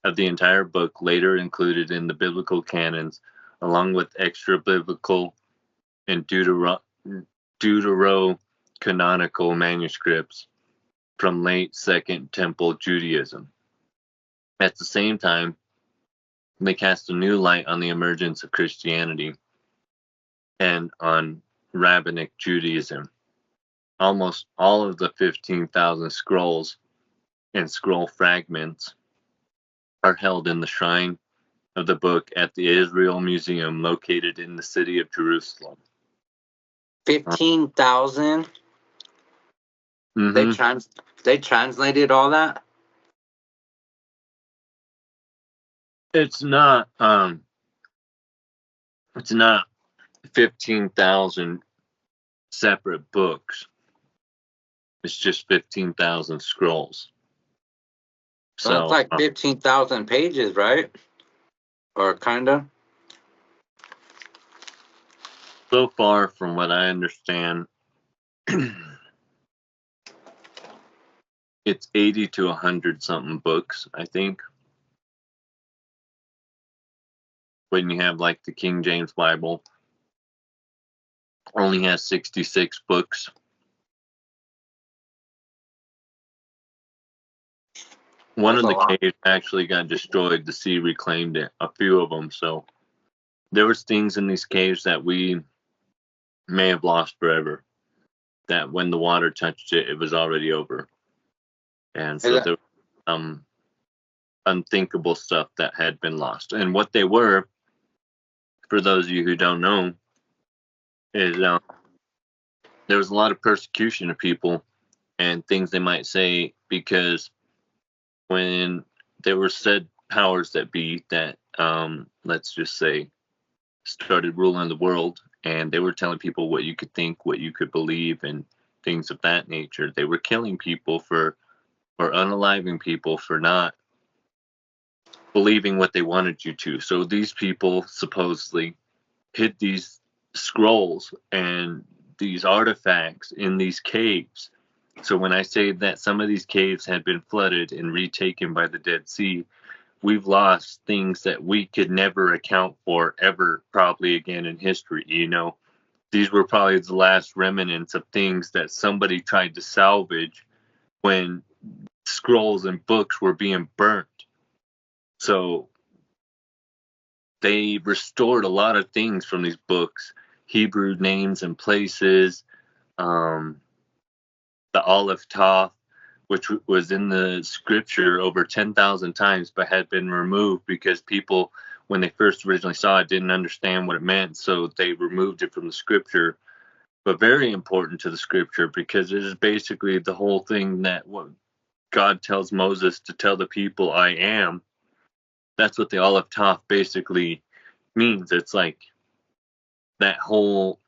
of the entire book, later included in the biblical canons, along with extra biblical and deuterocanonical manuscripts from late Second Temple Judaism. At the same time, they cast a new light on the emergence of Christianity and on rabbinic Judaism. Almost all of the 15,000 scrolls and scroll fragments are held in the shrine of the book at the Israel Museum located in the city of Jerusalem. 15,000. Mm-hmm. They translated all that. It's not 15,000 separate books. It's just 15,000 scrolls. So that's like 15,000 pages, right? Or kind of. So far, from what I understand, it's 80 to 100 something books, I think. When you have like the King James Bible, only has 66 books. One of the caves actually got destroyed. The sea reclaimed it, a few of them. So there was things in these caves that we may have lost forever. That when the water touched it, it was already over. And so there was unthinkable stuff that had been lost. And what they were, for those of you who don't know, is there was a lot of persecution of people and things they might say, because when there were said powers that be that, let's just say, started ruling the world, and they were telling people what you could think, what you could believe, and things of that nature. They were killing people or unaliving people for not believing what they wanted you to. So these people supposedly hid these scrolls and these artifacts in these caves. So when I say that some of these caves had been flooded and retaken by the Dead Sea, we've lost things that we could never account for ever probably again in history. These were probably the last remnants of things that somebody tried to salvage when scrolls and books were being burnt. So they restored a lot of things from these books, Hebrew names and places, the Aleph Toph, which was in the scripture over 10,000 times, but had been removed because people, when they first originally saw it, didn't understand what it meant. So they removed it from the scripture, but very important to the scripture because it is basically the whole thing that what God tells Moses to tell the people, I am. That's what the Aleph Toph basically means. It's like that whole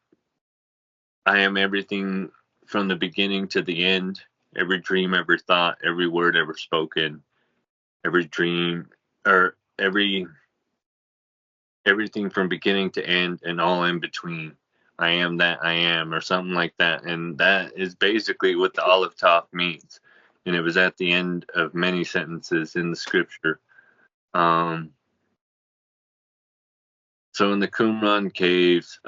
I am everything from the beginning to the end, every dream, every thought, every word ever spoken, every dream, or everything from beginning to end and all in between. I am that I am, or something like that. And that is basically what the Aleph Toph means. And it was at the end of many sentences in the scripture. So in the Qumran caves,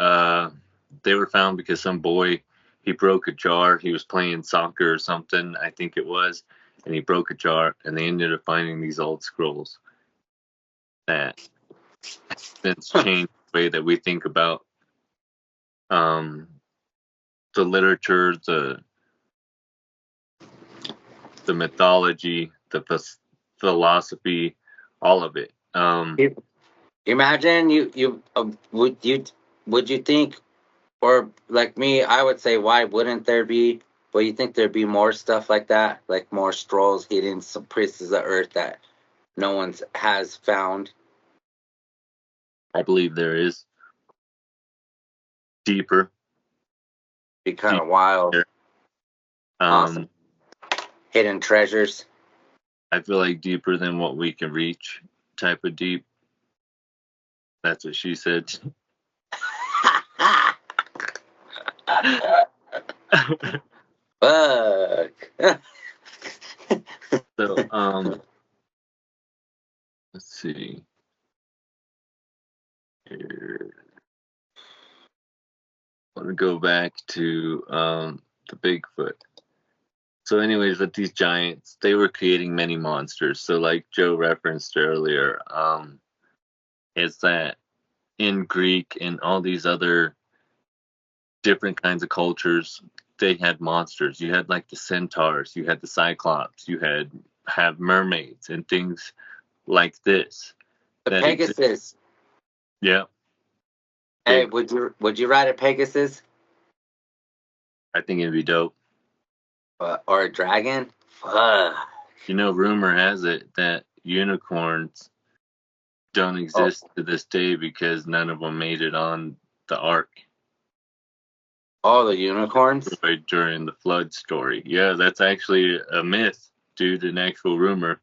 they were found because some boy, he broke a jar. He was playing soccer or something, I think it was, and he broke a jar, and they ended up finding these old scrolls that since changed the way that we think about the literature, the mythology, the philosophy, all of it. Imagine would you think, or like me, I would say, why wouldn't there be? But you think there'd be more stuff like that, like more scrolls hidden, some pieces of earth that no one has found? I believe there is deeper. Be kind of wild. There. Awesome. Hidden treasures. I feel like deeper than what we can reach, type of deep. That's what she said. Fuck. So, let's see. Here. I want to go back to the Bigfoot. So anyways, with these giants, they were creating many monsters. So like Joe referenced earlier, it's that in Greek and all these other different kinds of cultures, they had monsters. You had like the centaurs, you had the cyclops, you have mermaids and things like this. The Pegasus. Yeah. Hey, would you ride a Pegasus? I think it'd be dope. Or a dragon? Fuck. Rumor has it that unicorns don't exist to this day because none of them made it on the ark. Oh, the unicorns? During the flood story. Yeah, that's actually a myth, dude, an actual rumor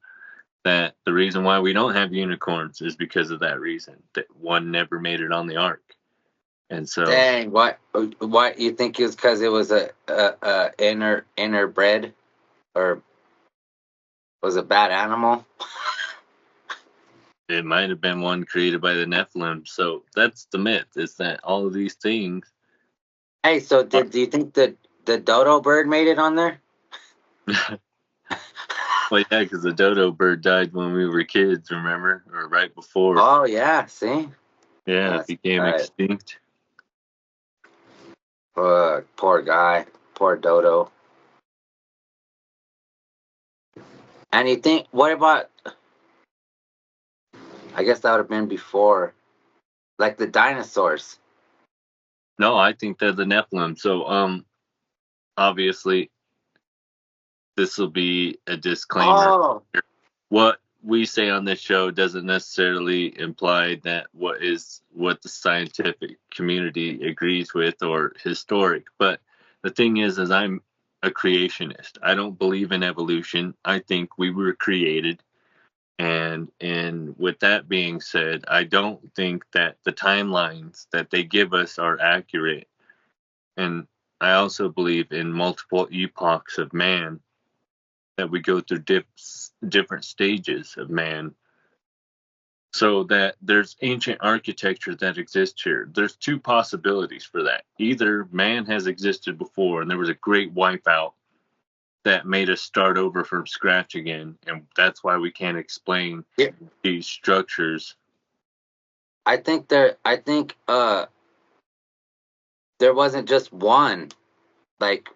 that the reason why we don't have unicorns is because of that reason, that one never made it on the ark. And so, dang, what you think it was because it was a interbred, or was a bad animal? it might have been one created by the Nephilim. So that's the myth, is that all of these things. Hey, so do you think the dodo bird made it on there? Well, yeah, because the dodo bird died when we were kids, remember? Or right before. Oh, yeah, see? Yeah, it became extinct. Poor guy. Poor dodo. And you think, what about, I guess that would have been before, like the dinosaurs. No, I think they're the Nephilim. So, obviously, this will be a disclaimer. Oh. What we say on this show doesn't necessarily imply that what the scientific community agrees with or historic. But the thing is I'm a creationist. I don't believe in evolution. I think we were created. And with that being said, I don't think that the timelines that they give us are accurate. And I also believe in multiple epochs of man, that we go through different stages of man, so that there's ancient architecture that exists here. There's two possibilities for that. Either man has existed before and there was a great wipeout that made us start over from scratch again, and that's why we can't explain Yeah. these structures. I think there wasn't just one. Like,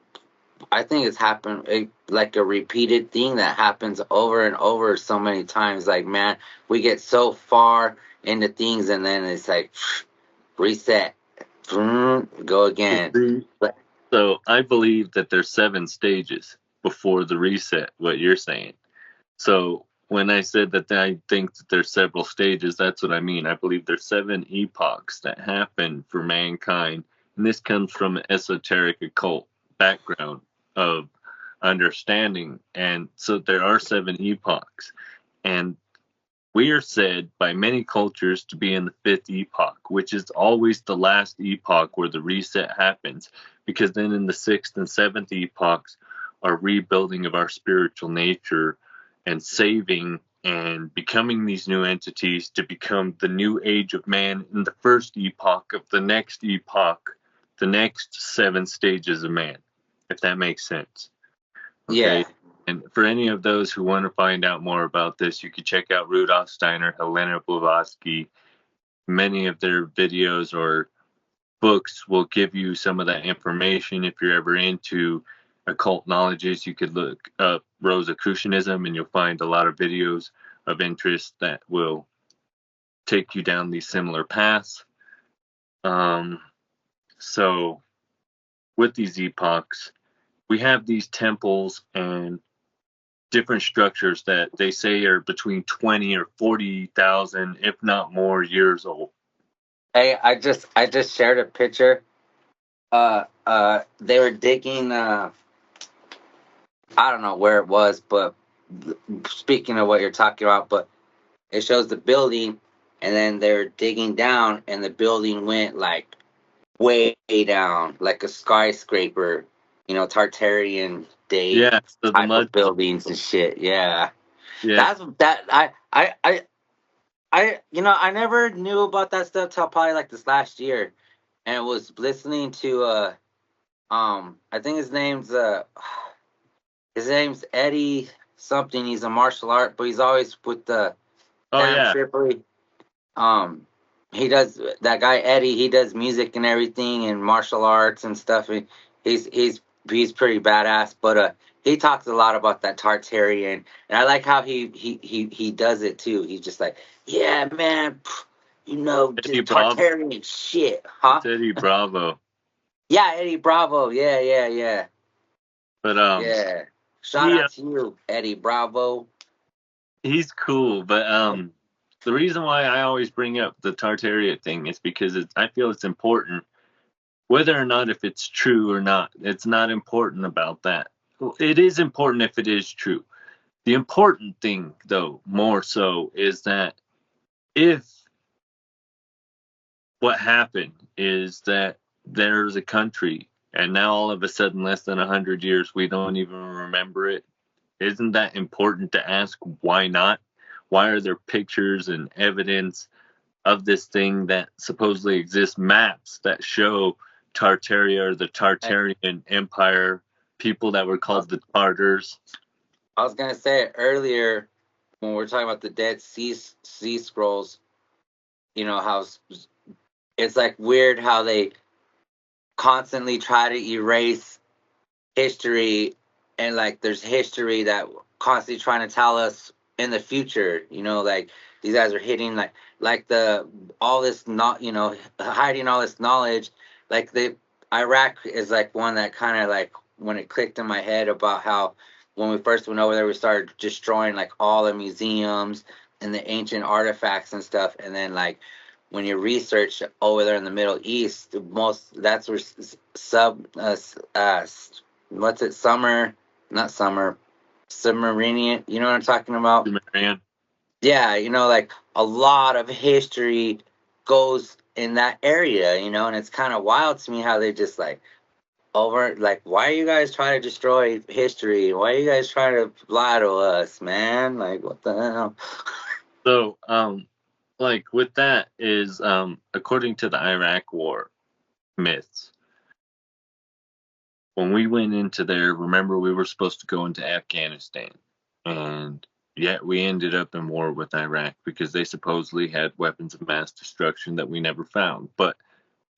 I think it's happened like a repeated thing that happens over and over so many times. Like, man, we get so far into things and then it's like reset, go again. But So I believe that there's 7 stages before the reset, what you're saying. So when I said that I think that there's several stages, that's what I mean. I believe there's 7 epochs that happen for mankind. And this comes from an esoteric occult background of understanding. And so there are 7 epochs. And we are said by many cultures to be in the 5th epoch, which is always the last epoch where the reset happens, because then in the 6th and 7th epochs are rebuilding of our spiritual nature and saving and becoming these new entities to become the new age of man in the 1st epoch of the next epoch, the next 7 stages of man, if that makes sense. Okay. yeah, And for any of those who want to find out more about this, you can check out Rudolf Steiner, Helena Blavatsky. Many of their videos or books will give you some of that information. If you're ever into occult knowledges, you could look up Rosicrucianism and you'll find a lot of videos of interest that will take you down these similar paths. So with these epochs, we have these temples and different structures that they say are between 20 or 40,000, if not more, years old. hey, I just shared a picture. They were digging. I don't know where it was, but speaking of what you're talking about, but it shows the building, and then they're digging down, and the building went like way down, like a skyscraper. Tartarian day Yeah, so the type mud. of buildings and shit. Yeah, Yeah, that's that. I never knew about that stuff till probably like this last year, and was listening to I think his name's Eddie something. He's a martial art, but he's always with the oh Sam yeah, Tripoli. Um, he does that guy Eddie. He does music and everything and martial arts and stuff. He's pretty badass. But he talks a lot about that Tartarian, and I like how he does it too. He's just like, yeah, man, Eddie just Bravo. Tartarian shit, huh? It's Eddie Bravo. Yeah, Eddie Bravo. Yeah. But Yeah. Shout he out to you, Eddie Bravo. he's cool. But the reason why I always bring up the Tartaria thing is because I feel it's important, whether or not if it's true or not. It's not important about that. Well, it is important if it is true. The important thing, though, more so, is that if what happened is that there's a country and now all of a sudden, less than 100 years, we don't even remember it, isn't that important to ask why not? Why are there pictures and evidence of this thing that supposedly exists, maps that show Tartaria or the Tartarian Empire, people that were called the Tartars? I was gonna say it earlier when we were talking about the Sea Scrolls. How it's like weird how they constantly try to erase history, and like there's history that constantly trying to tell us in the future. Like these guys are hitting like the all this not hiding all this knowledge. Like the Iraq is like one that kind of like when it clicked in my head about how when we first went over there we started destroying like all the museums and the ancient artifacts and stuff, and then like when you research over there in the Middle East, that's where what's it, not summer, submarinian, you know what I'm talking about? Sumerian. Yeah, like a lot of history goes in that area, and it's kind of wild to me how they just like why are you guys trying to destroy history? Why are you guys trying to lie to us, man? Like, what the hell? So, like with that is, according to the Iraq War myths, when we went into there, remember we were supposed to go into Afghanistan, and yet we ended up in war with Iraq because they supposedly had weapons of mass destruction that we never found. But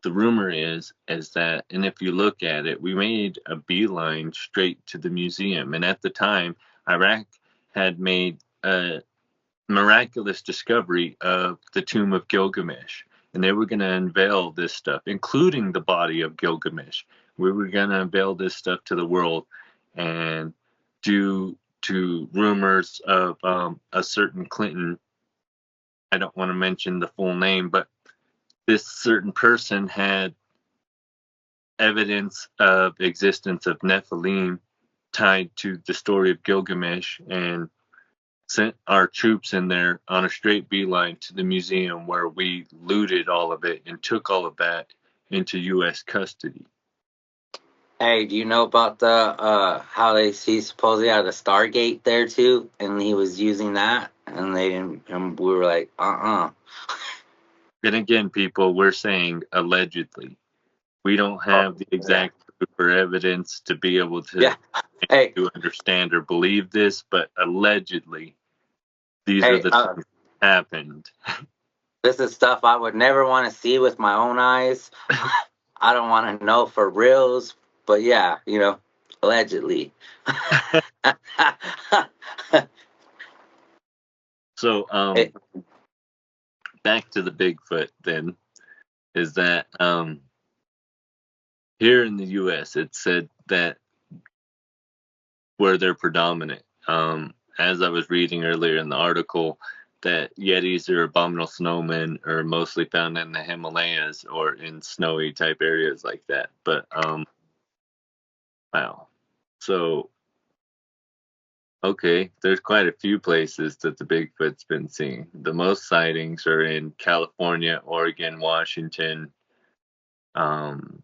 the rumor is that, and if you look at it, we made a beeline straight to the museum, and at the time, Iraq had made a miraculous discovery of the tomb of Gilgamesh. And they were going to unveil this stuff, including the body of Gilgamesh. We were going to unveil this stuff to the world. And due to rumors of a certain Clinton, I don't want to mention the full name, but this certain person had evidence of existence of Nephilim tied to the story of Gilgamesh, and sent our troops in there on a straight beeline to the museum where we looted all of it and took all of that into U.S. custody. Hey, do you know about the how he supposedly had a Stargate there too, and he was using that, and they didn't, and we were like, And again, people, we're saying allegedly. We don't have the exact proof or evidence to be able to, yeah. Hey, to understand or believe this, but allegedly, these are hey, the things that happened. this is stuff I would never want to see with my own eyes. I don't want to know for reals, but yeah, allegedly. So, Hey, back to the Bigfoot then, is that here in the U.S., it's said that where they're predominant. As I was reading earlier in the article, that Yetis or abominable snowmen are mostly found in the Himalayas or in snowy type areas like that. But wow, so okay, there's quite a few places that the Bigfoot's been seen. The most sightings are in California, Oregon, Washington, um,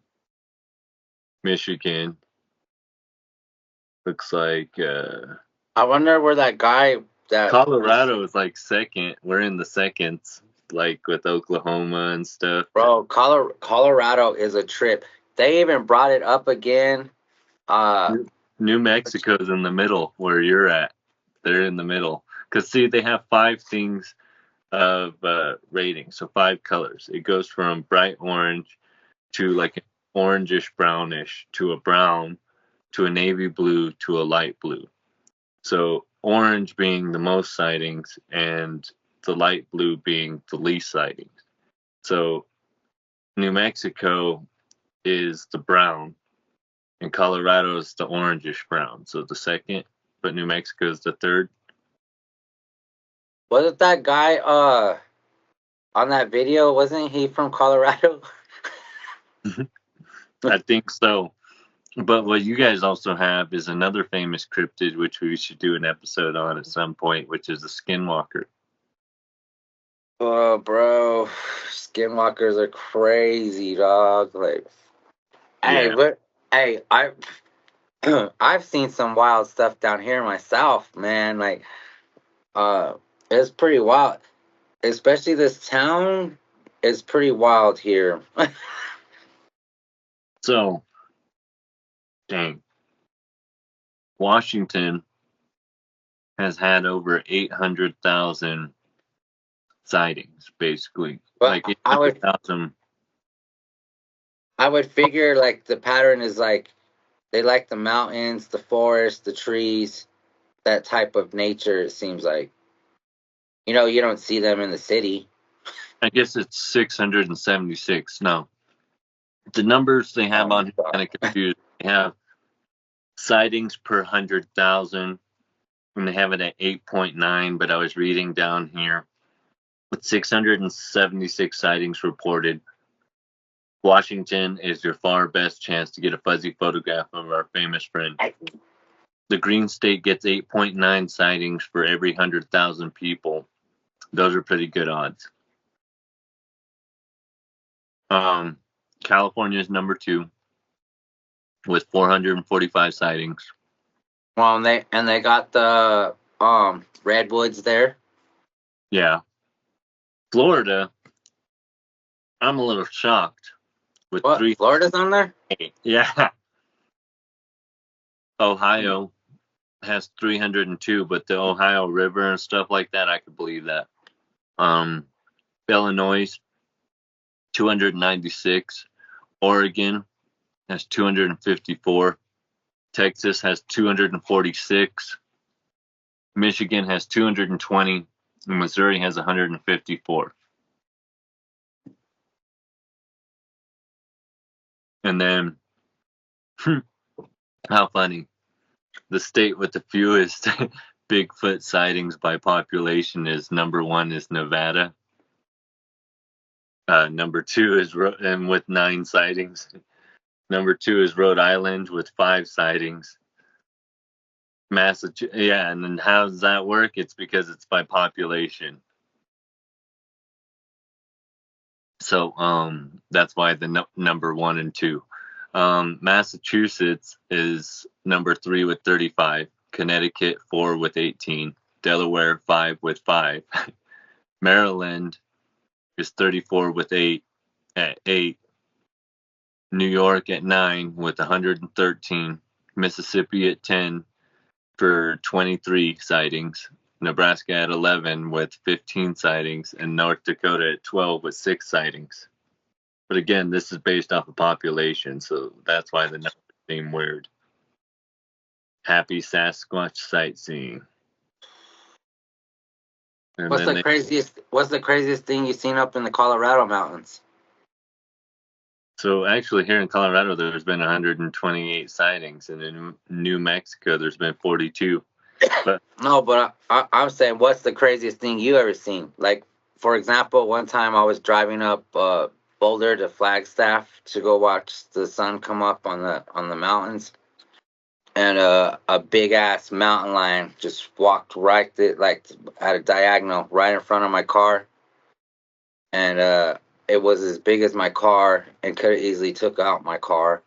Michigan. Looks like I wonder where that guy that Colorado is like second. We're in the seconds, like with Oklahoma and stuff. bro, Colorado is a trip. They even brought it up again. New Mexico's in the middle where you're at. They're in the middle. Because, see, they have 5 things of rating. So 5 colors. It goes from bright orange to like an orangish brownish to a brown to a navy blue to a light blue. So orange being the most sightings and the light blue being the least sightings. So New Mexico is the brown and Colorado is the orangish brown. So the second, but New Mexico is the third. Wasn't that guy on that video? Wasn't he from Colorado? I think so. But what you guys also have is another famous cryptid, which we should do an episode on at some point, which is the skinwalker. Oh, bro, skinwalkers are crazy, dog. Like, hey, Yeah. what? Hey, I've seen some wild stuff down here myself, man. Like, it's pretty wild. Especially this town is pretty wild here. So, dang. Washington has had over 800,000 sightings, basically. But Like I would 800,000. I would figure like the pattern is like they like the mountains, the forest, the trees, that type of nature. It seems like you don't see them in the city. I guess it's 676. No. The numbers they have Oh my on here god. kind of confused. They have sightings per 100,000, and they have it at 8.9. But I was reading down here with 676 sightings reported. Washington is your far best chance to get a fuzzy photograph of our famous friend. The Green State gets 8.9 sightings for every 100,000 people. Those are pretty good odds. California is number 2 with 445 sightings. Well, and they got the redwoods there. Yeah. Florida, I'm a little shocked with What? 3. Florida's on there? Yeah. Ohio has 302, but the Ohio River and stuff like that, I could believe that. Illinois, 296. Oregon has 254. Texas has 246. Michigan has 220. And Missouri has 154. And then, how funny, the state with the fewest Bigfoot sightings by population is number 1 is Nevada. Number 2 is and with 9 sightings. Number 2 is Rhode Island with 5 sightings. Massachusetts, yeah, and then how does that work? It's because it's by population. So that's why the number 1 and 2. Massachusetts is number 3 with 35. Connecticut 4 with 18. Delaware 5 with 5. Maryland is 34 with 8 at 8. New York at 9 with 113. Mississippi at 10 for 23 sightings. Nebraska at 11 with 15 sightings, and North Dakota at 12 with 6 sightings. But again, this is based off of population, so that's why the numbers seem weird. Happy Sasquatch sightseeing. And What's the craziest thing you've seen up in the Colorado mountains? So actually here in Colorado, there's been 128 sightings, and in New Mexico, there's been 42. But No, but I'm saying, what's the craziest thing you ever seen? Like, for example, one time I was driving up Boulder to Flagstaff to go watch the sun come up on the mountains, and a big ass mountain lion just walked right like at a diagonal right in front of my car, and it was as big as my car and could have easily took out my car.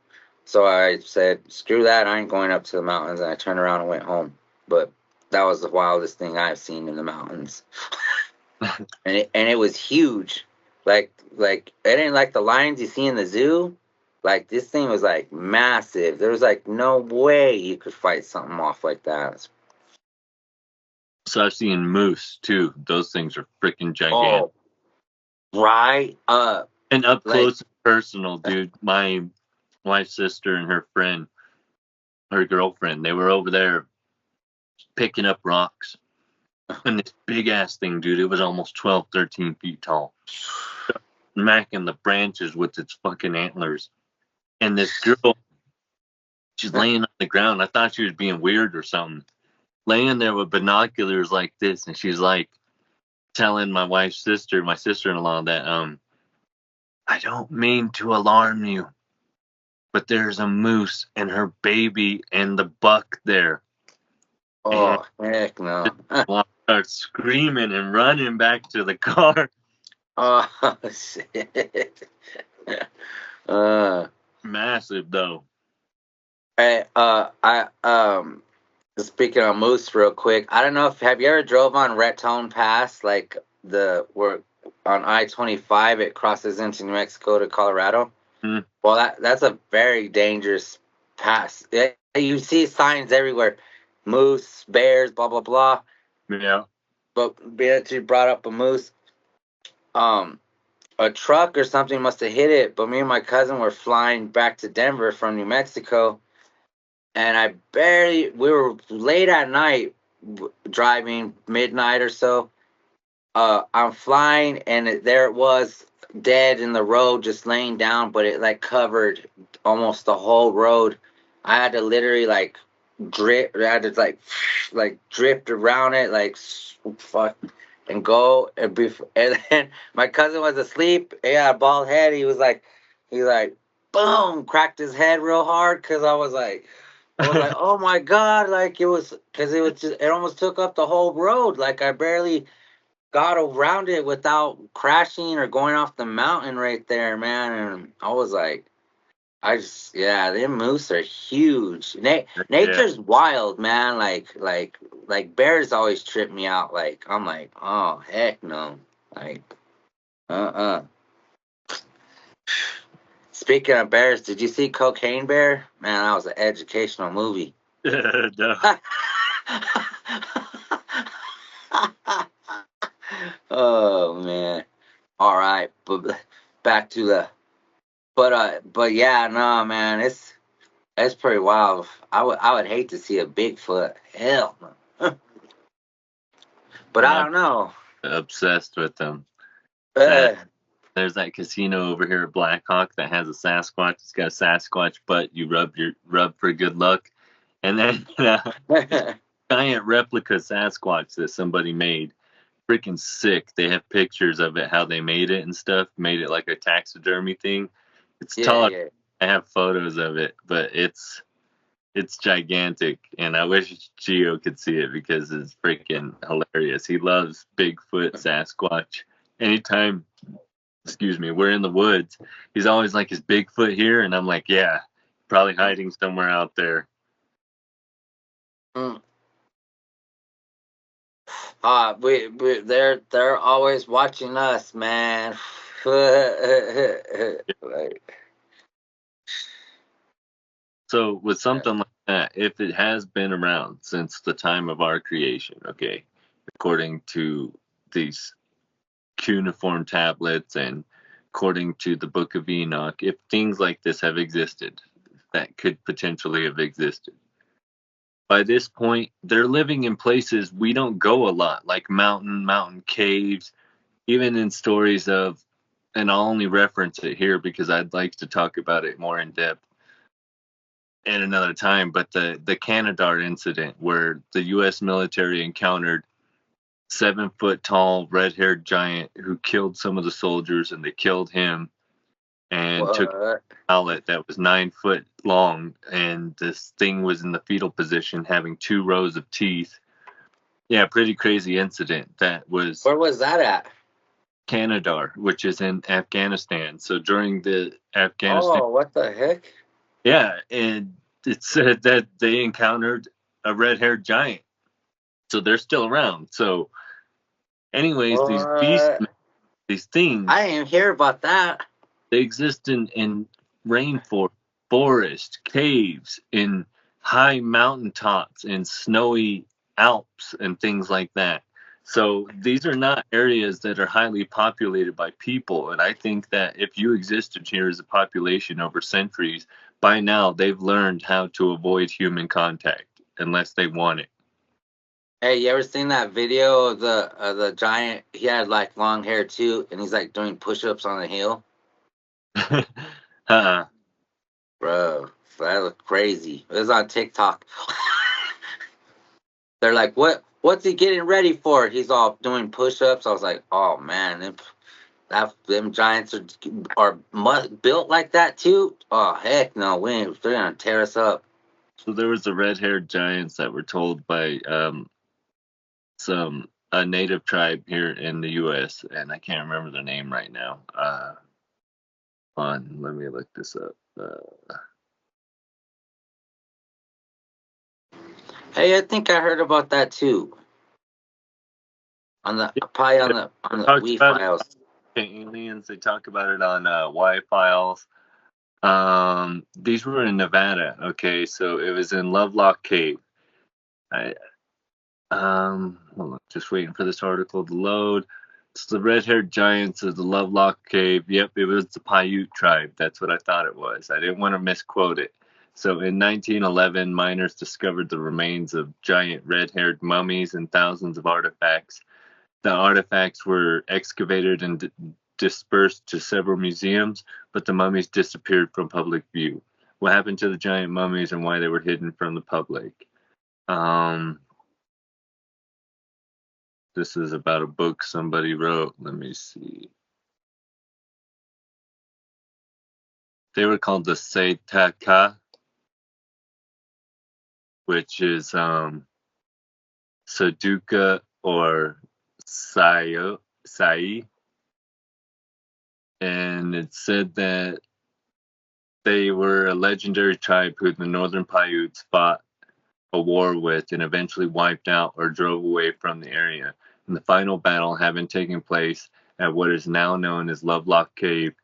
So I said, screw that, I ain't going up to the mountains, and I turned around and went home. But that was the wildest thing I've seen in the mountains. and it was huge. Like it ain't like the lions you see in the zoo. Like, this thing was like massive. There was like no way you could fight something off like that. so I've seen moose too. Those things are freaking gigantic. Oh, right. And up like- close and personal, dude. My wife's sister and her friend, her girlfriend, they were over there picking up rocks. And this big ass thing, dude, it was almost 12, 13 feet tall. Smacking the branches with its fucking antlers. And this girl, she's laying on the ground. I thought she was being weird or something. Laying there with binoculars like this, and she's like telling my wife's sister, my sister-in-law, that I don't mean to alarm you, but there's a moose and her baby and the buck there. Oh, heck no. Starts screaming and running back to the car. Oh, shit. Massive though. Hey, speaking of moose real quick, I don't know if, have you ever drove on Raton Pass, like where on I-25 it crosses into New Mexico to Colorado? Well, that's a very dangerous pass. You see signs everywhere. Moose, bears, blah blah blah. Yeah. But being that you brought up a moose, a truck or something must have hit it. But me and my cousin were flying back to Denver from New Mexico, and we were late at night, driving midnight or so. I'm flying, and there it was, dead in the road, just laying down, but it like covered almost the whole road. I had to literally like drift. I had to like drift around it, like fuck, and go. And then my cousin was asleep. He had a bald head. He was like, boom, cracked his head real hard because I was like, oh my god, like it was, because it almost took up the whole road. Like I barely got around it without crashing or going off the mountain right there, man. And I was like, yeah, them moose are huge. Yeah. Nature's wild, man. Like bears always trip me out. Like I'm like, oh heck no. Like, Speaking of bears, did you see Cocaine Bear? Man, that was an educational movie. No. Oh man. All right, but back to the but yeah, no man, it's pretty wild. I would hate to see a Bigfoot. Hell no. But I I'm don't know. obsessed with them. Uh, There's that casino over here at Blackhawk that has a Sasquatch. It's got a Sasquatch butt. You rub for good luck, and then giant replica Sasquatch that somebody made. Freaking sick. They have pictures of it, how they made it and stuff. Made it like a taxidermy thing. It's yeah, taller. yeah. I have photos of it, but it's gigantic, and I wish Gio could see it because it's freaking hilarious. He loves Bigfoot, Sasquatch. Anytime, excuse me, we're in the woods, he's always like, "Is Bigfoot here?" And I'm like, "Yeah, probably hiding somewhere out there." Mm. They're always watching us, man. Like, So with something like that, if it has been around since the time of our creation, okay, according to these cuneiform tablets and according to the Book of Enoch, if things like this have existed, that could potentially have existed. By this point, they're living in places we don't go a lot, like mountain caves, even in stories of, and I'll only reference it here because I'd like to talk about it more in depth at another time, but the Canadar incident where the U.S. military encountered 7 foot tall red haired giant who killed some of the soldiers and they killed him and took what? a mallet that was 9 foot long and this thing was in the fetal position having 2 rows of teeth. Yeah, pretty crazy incident. That was Where was that at? Canadar, which is in Afghanistan. So during the Afghanistan, Oh, what the heck? yeah, and it said that they encountered a red-haired giant. So they're still around. So, anyways, these beasts, What? these things, I didn't hear about that. they exist in rainforest, forest, caves, in high mountaintops, in snowy Alps, and things like that. So these are not areas that are highly populated by people. And I think that if you existed here as a population over centuries, by now they've learned how to avoid human contact unless they want it. Hey, you ever seen that video of the giant? He had like long hair too, and he's like doing push-ups on a hill. uh, Bro, that looked crazy. It was on TikTok. They're like, What's he getting ready for?" He's all doing push-ups. I was like, "Oh man, them giants are built like that too." Oh heck no, they're gonna tear us up. so there was the red-haired giants that were told by some a native tribe here in the U.S. and I can't remember their name right now. Let me look this up. Hey, I think I heard about that too. On the probably on the Talked Wii about it files. on aliens. They talk about it on Y files. These were in Nevada. Okay, so it was in Lovelock Cave. I hold on, just waiting for this article to load. It's the red-haired giants of the Lovelock Cave. Yep, it was the Paiute tribe. That's what I thought it was. I didn't want to misquote it. So in 1911, miners discovered the remains of giant red-haired mummies and thousands of artifacts. The artifacts were excavated and dispersed to several museums, but the mummies disappeared from public view. What happened to the giant mummies and why they were hidden from the public? Um, this is about a book somebody wrote. Let me see. They were called the Seitaka, which is Sudoku or Sai, and it said that they were a legendary tribe who the Northern Paiutes fought a war with and eventually wiped out or drove away from the area. In the final battle having taken place at what is now known as Lovelock Cave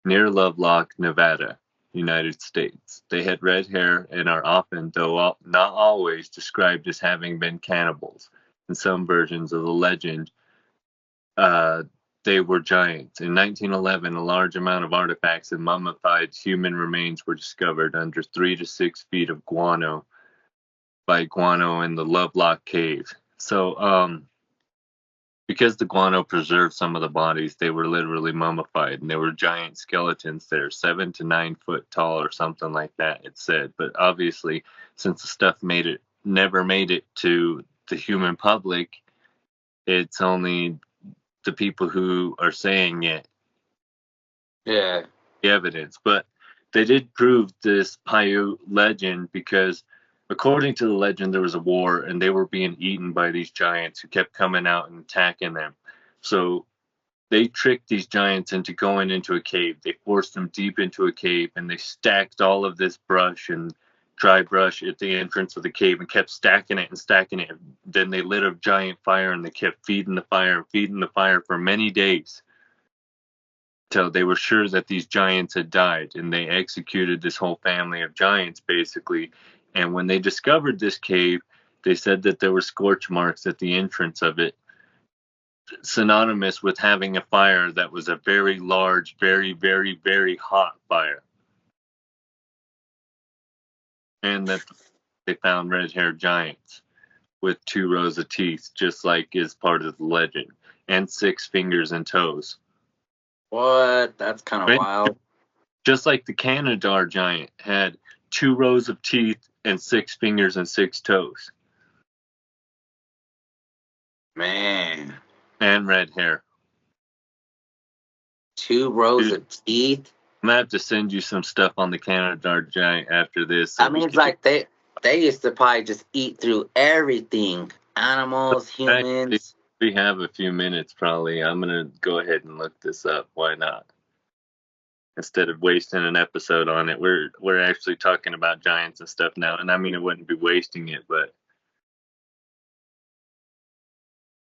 near Lovelock, Nevada, United States. They had red hair and are often, though not always, described as having been cannibals. In some versions of the legend, uh, they were giants. In 1911, a large amount of artifacts and mummified human remains were discovered under 3 to 6 feet of guano in the Lovelock Cave. So, because the guano preserved some of the bodies, they were literally mummified, and there were giant skeletons there, 7 to 9 foot tall or something like that. It said, but obviously, since the stuff never made it to the human public, it's only the people who are saying it. Yeah. The evidence, but they did prove this Paiute legend because, according to the legend, there was a war and they were being eaten by these giants who kept coming out and attacking them. So they tricked these giants into going into a cave. They forced them deep into a cave and they stacked all of this brush and dry brush at the entrance of the cave and kept stacking it and stacking it. Then they lit a giant fire and they kept feeding the fire for many days. So they were sure that these giants had died, and they executed this whole family of giants, basically. And when they discovered this cave, they said that there were scorch marks at the entrance of it, synonymous with having a fire that was a very large, very, very, very hot fire. And that they found red-haired giants with 2 rows of teeth, just like is part of the legend, and 6 fingers and toes. What? That's kind of wild. Just like the Canadar giant had 2 rows of teeth and 6 fingers and 6 toes. Man. And red hair. 2 rows of teeth? I'm going to have to send you some stuff on the Canadar giant after this. I mean, it's like they used to probably just eat through everything. Animals, humans. We have a few minutes, probably. I'm going to go ahead and look this up. Why not? Instead of wasting an episode on it, we're actually talking about giants and stuff now. And I mean, it wouldn't be wasting it, but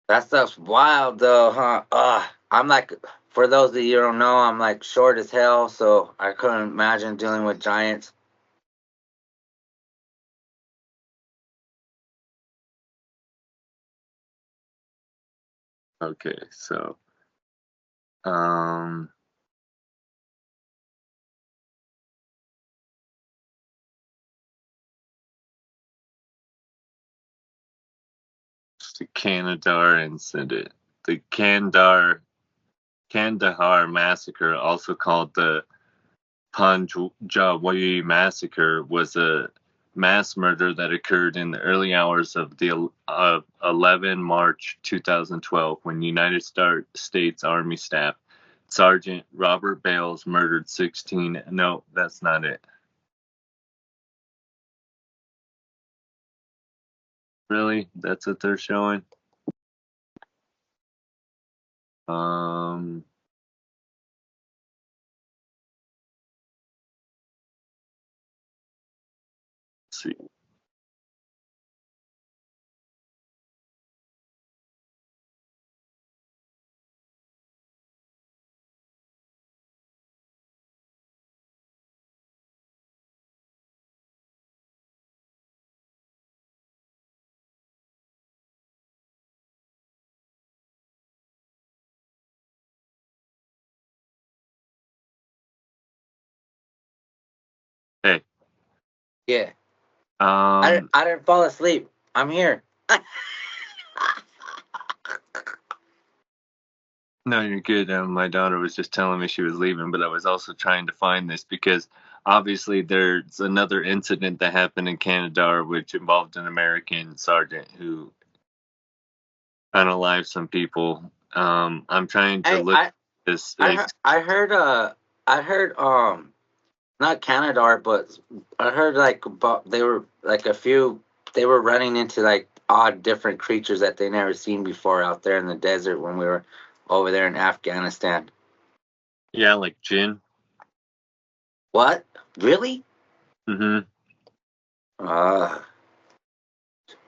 that stuff's wild, though, huh? I'm like, for those of you who don't know, I'm like short as hell, so I couldn't imagine dealing with giants. okay. So, the Canadar incident. The Kandahar massacre, also called the Panjawi massacre, was a mass murder that occurred in the early hours of 11 March 2012 when United States Army Staff Sergeant Robert Bales murdered 16. No, that's not it. Really? That's what they're showing? Let's see. Hey. Yeah. I didn't fall asleep. I'm here. No, you're good. My daughter was just telling me she was leaving, but I was also trying to find this because obviously there's another incident that happened in Canada which involved an American sergeant who unalived some people. I'm trying to look at this. I heard not Canada, but I heard like about they were like they were running into like odd, different creatures that they never seen before out there in the desert when we were over there in Afghanistan. Yeah, like Jin. What? Really? Mm-hmm. Uh,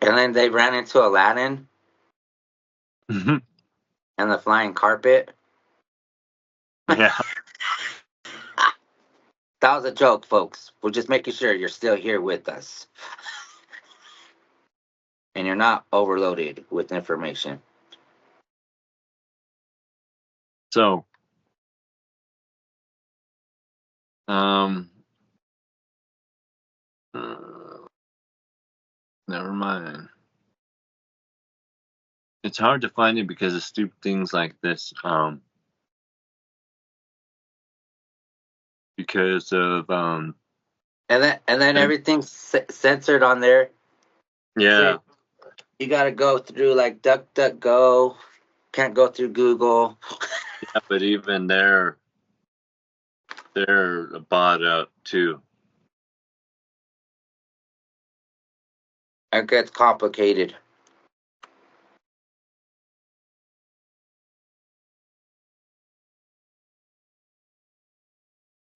and then they ran into Aladdin Mm-hmm. and the flying carpet. Yeah. That was a joke, folks. We're just making sure you're still here with us and you're not overloaded with information. So, um, uh, never mind. It's hard to find it because of stupid things like this. Because of And then everything's censored on there. yeah, So you gotta go through like DuckDuckGo. Can't go through Google. yeah, but even they're bought up too. It gets complicated.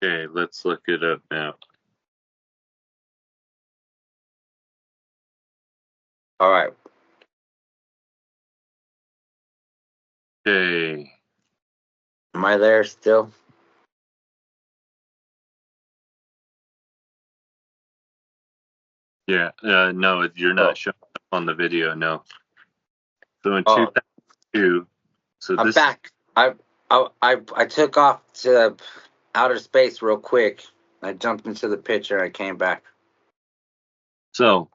Okay, let's look it up now. All right. Okay, Am I there still? yeah, no, you're not Oh. showing up on the video. No. So in Oh, 2002, so I'm this, back. I took off to outer space real quick. I jumped into the picture. I came back. so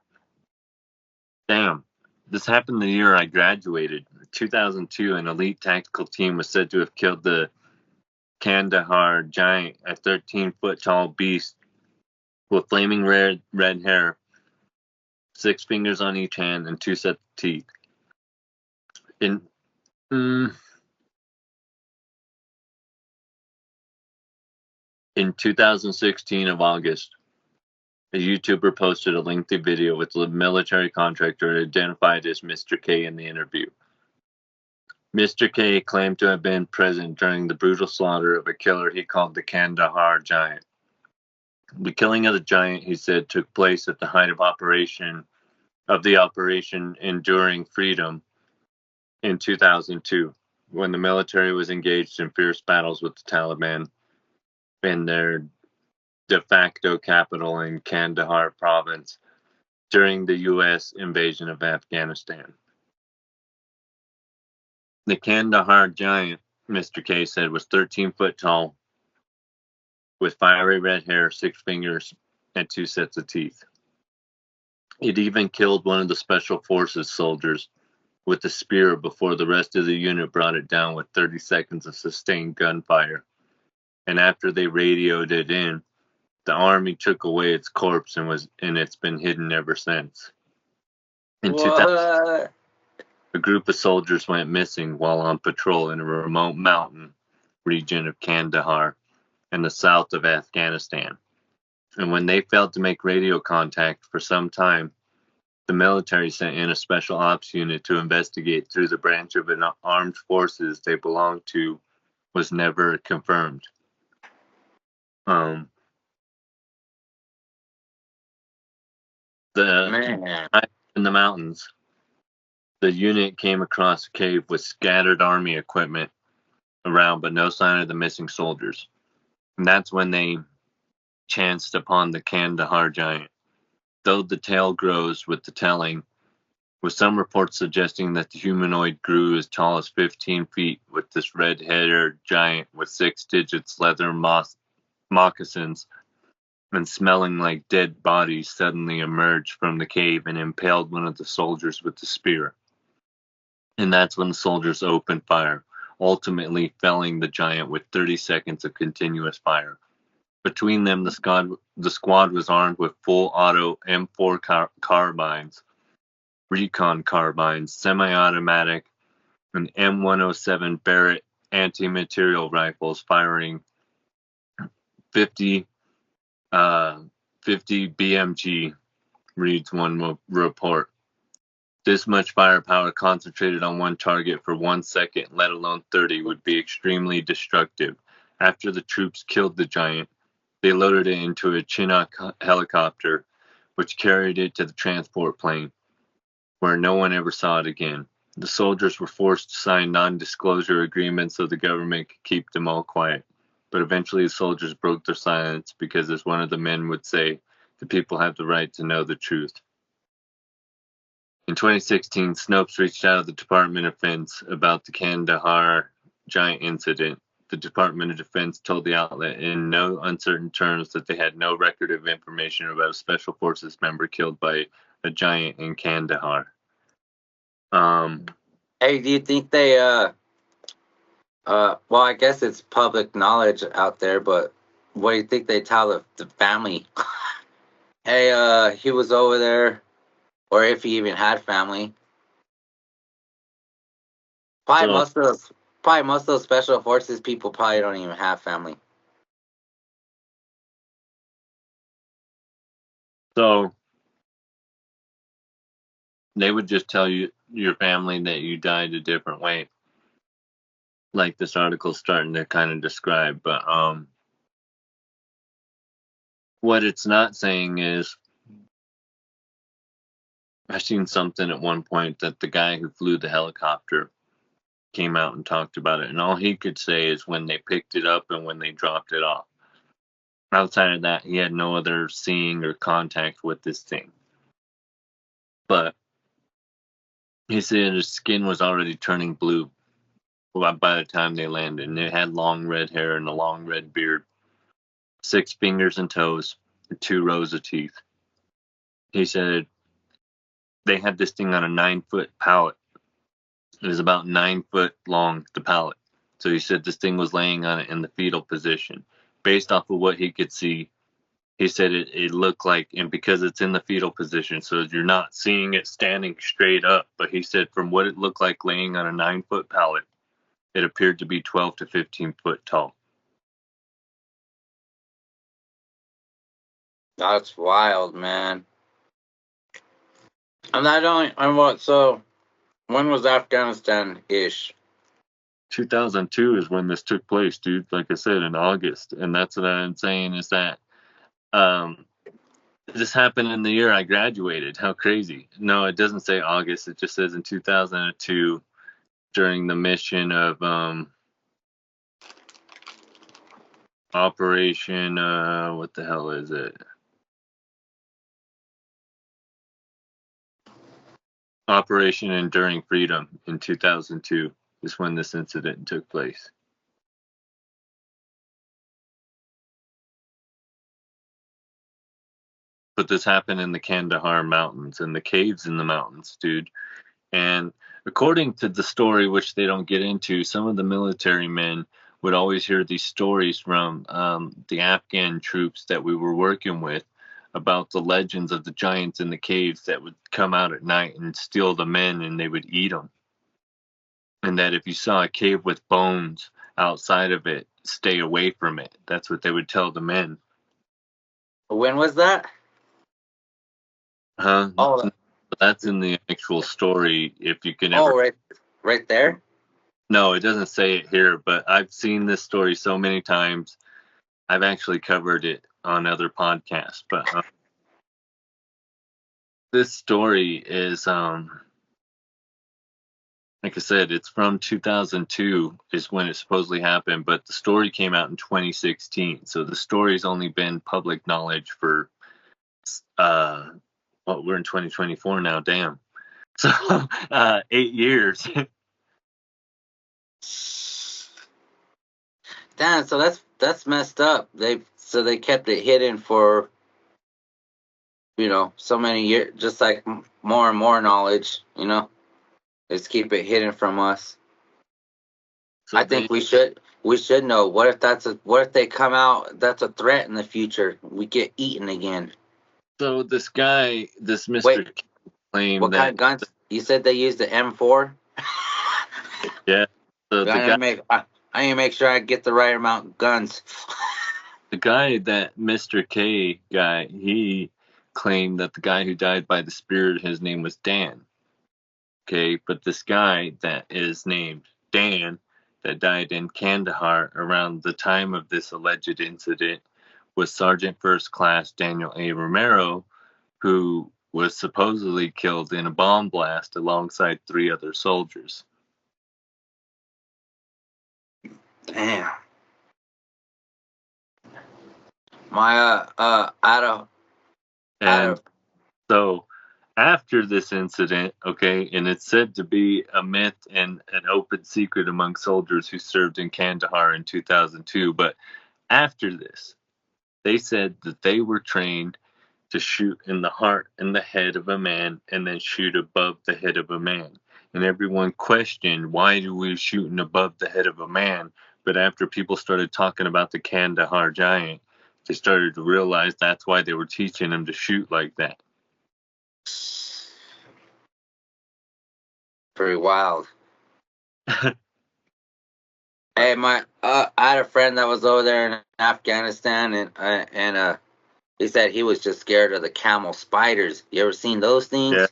damn, this happened the year I graduated. 2002, an elite tactical team was said to have killed the Kandahar giant, a 13-foot tall beast with flaming red hair, 6 fingers on each hand, and 2 sets of teeth. In mm, in 2016 of August, a YouTuber posted a lengthy video with the military contractor identified as Mr. K in the interview. Mr. K claimed to have been present during the brutal slaughter of a killer he called the Kandahar giant. The killing of the giant, he said, took place at the height of the Operation Enduring Freedom in 2002, when the military was engaged in fierce battles with the Taliban in their de facto capital in Kandahar province during the U.S. invasion of Afghanistan. The Kandahar giant, Mr. K said, was 13 foot tall, with fiery red hair, 6 fingers, and 2 sets of teeth. It even killed one of the Special Forces soldiers with a spear before the rest of the unit brought it down with 30 seconds of sustained gunfire. And after they radioed it in, the army took away its corpse and it's been hidden ever since. In 2000, What? a group of soldiers went missing while on patrol in a remote mountain region of Kandahar in the south of Afghanistan. And when they failed to make radio contact for some time, the military sent in a special ops unit to investigate through the branch of an armed forces they belonged to was never confirmed. Um, the Man. in the mountains, the unit came across a cave with scattered army equipment around, but no sign of the missing soldiers. And that's when they chanced upon the Kandahar giant. Though the tale grows with the telling, with some reports suggesting that the humanoid grew as tall as 15 feet, with this red-haired giant with 6 digits leather moccasins and smelling like dead bodies suddenly emerged from the cave and impaled one of the soldiers with the spear. And that's when the soldiers opened fire, ultimately felling the giant with 30 seconds of continuous fire. Between them, the squad was armed with full auto M4 carbines, recon carbines, semi-automatic, and M107 Barrett anti-material rifles firing 50 50 BMG, reads one report. This much firepower concentrated on one target for 1 second, let alone 30, would be extremely destructive. After the troops killed the giant, they loaded it into a Chinook helicopter, which carried it to the transport plane, where no one ever saw it again. The soldiers were forced to sign non-disclosure agreements so the government could keep them all quiet. But eventually the soldiers broke their silence because, as one of the men would say, the people have the right to know the truth. In 2016, Snopes reached out to the Department of Defense about the Kandahar giant incident. The Department of Defense told the outlet in no uncertain terms that they had no record of information about a Special Forces member killed by a giant in Kandahar. Hey, do you think they well, I guess it's public knowledge out there, but what do you think they tell the family? Hey, he was over there, or if he even had family. Probably So, most of those special forces people probably don't even have family. so they would just tell you your family that you died a different way, like this article's starting to kind of describe. But what it's not saying is, I seen something at one point that the guy who flew the helicopter came out and talked about it, and all he could say is when they picked it up and when they dropped it off. Outside of that, he had no other seeing or contact with this thing. But he said his skin was already turning blue by the time they landed, and it had long red hair and a long red beard, 6 fingers and toes, and 2 rows of teeth. He said they had this thing on a 9-foot pallet. It was about 9 foot long, the pallet. So he said this thing was laying on it in the fetal position. Based off of what he could see, he said it looked like, and because it's in the fetal position, so you're not seeing it standing straight up, but he said from what it looked like laying on a 9-foot pallet, it appeared to be 12 to 15 foot tall. That's wild, man. And I don't. And what? So, when was Afghanistan ish? 2002 is when this took place, dude. Like I said, in August, and that's what I'm saying is that this happened in the year I graduated. How crazy! No, it doesn't say August. It just says in 2002 during the mission of Operation. What the hell is it? Operation Enduring Freedom in 2002 is when this incident took place. But this happened in the Kandahar Mountains, in the caves in the mountains, dude. And according to the story, which they don't get into, some of the military men would always hear these stories from the Afghan troops that we were working with about the legends of the giants in the caves that would come out at night and steal the men and they would eat them. And that if you saw a cave with bones outside of it, stay away from it. That's what they would tell the men. When was that? Huh? Oh, That's in the actual story. If you can oh, ever. right there. No, it doesn't say it here, but I've seen this story so many times. I've actually covered it on other podcasts. But this story is, like I said, it's from 2002 is when it supposedly happened, but the story came out in 2016. So the story's only been public knowledge for, we're in 2024 now, damn. So 8 years. Damn, so that's messed up. They kept it hidden for so many years, just like more and more knowledge. Just keep it hidden from us. So I think we should know. What if they come out? That's a threat in the future. We get eaten again. So this guy, this Mr. Wait, claimed what kind of guns? You said they used the M4. Yeah. So I need to make sure I get the right amount of guns. the guy, that Mr. K guy, he claimed that the guy who died by the spirit, his name was Dan. Okay, but this guy that is named Dan that died in Kandahar around the time of this alleged incident was Sergeant First Class Daniel A. Romero, who was supposedly killed in a bomb blast alongside 3 other soldiers. Damn. My out of And so after this incident, okay, and it's said to be a myth and an open secret among soldiers who served in Kandahar in 2002, but after this, they said that they were trained to shoot in the heart and the head of a man and then shoot above the head of a man. And everyone questioned, why do we shooting above the head of a man? But after people started talking about the Kandahar giant, they started to realize that's why they were teaching them to shoot like that. pretty wild. Hey, I had a friend that was over there in Afghanistan, and he said he was just scared of the camel spiders. You ever seen those things? Yeah,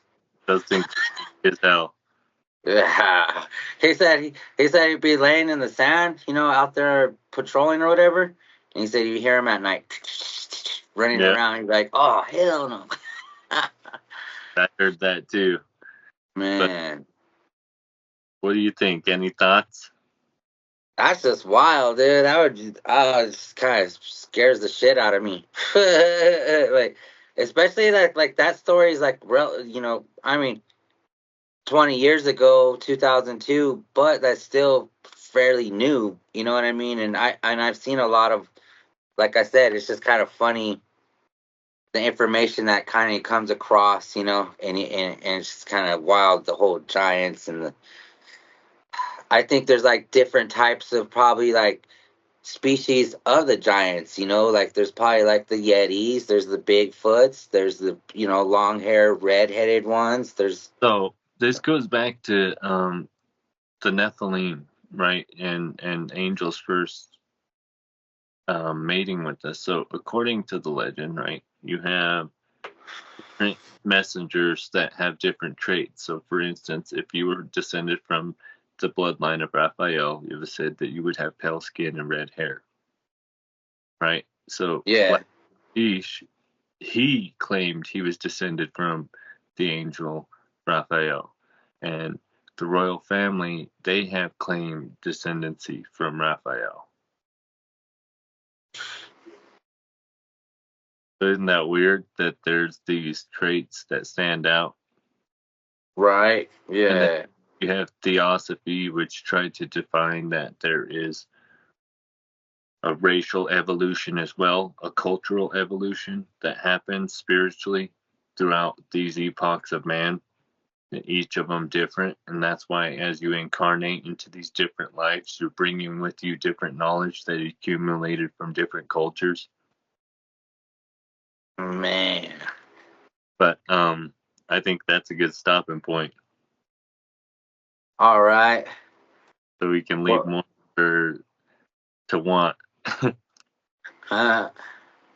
those things is hell. Yeah. He said he'd be laying in the sand, out there patrolling or whatever, and he said you hear him at night running Yeah, around. He'd be like, "Oh hell no, I heard that too. But man." what do you think? Any thoughts? That's just wild, dude. That would just kind of scares the shit out of me. Like, especially that story is like real. I mean, 20 years ago, 2002, but that's still fairly new. You know what I mean? And I've seen a lot of, like I said, it's just kind of funny the information that kind of comes across, and it's just kind of wild, the whole giants and the. I think there's like different types of probably like species of the giants, like there's probably like the Yetis, there's the Bigfoots, there's the, long hair, red-headed ones. So this goes back to the Nephilim, right? And angels first mating with us. So according to the legend, right, you have different messengers that have different traits. So for instance, if you were descended from the bloodline of Raphael, it was said that you would have pale skin and red hair, right? So Yeah. Ish, he claimed he was descended from the angel Raphael. And the royal family, they have claimed descendancy from Raphael. Isn't that weird that there's these traits that stand out? Right. And then Yeah. you have theosophy, which tried to define that there is a racial evolution as well, a cultural evolution that happens spiritually throughout these epochs of man, and each of them different. And that's why, as you incarnate into these different lives, you're bringing with you different knowledge that you accumulated from different cultures. Man. But I think that's a good stopping point, All right. so we can leave Well, more to want.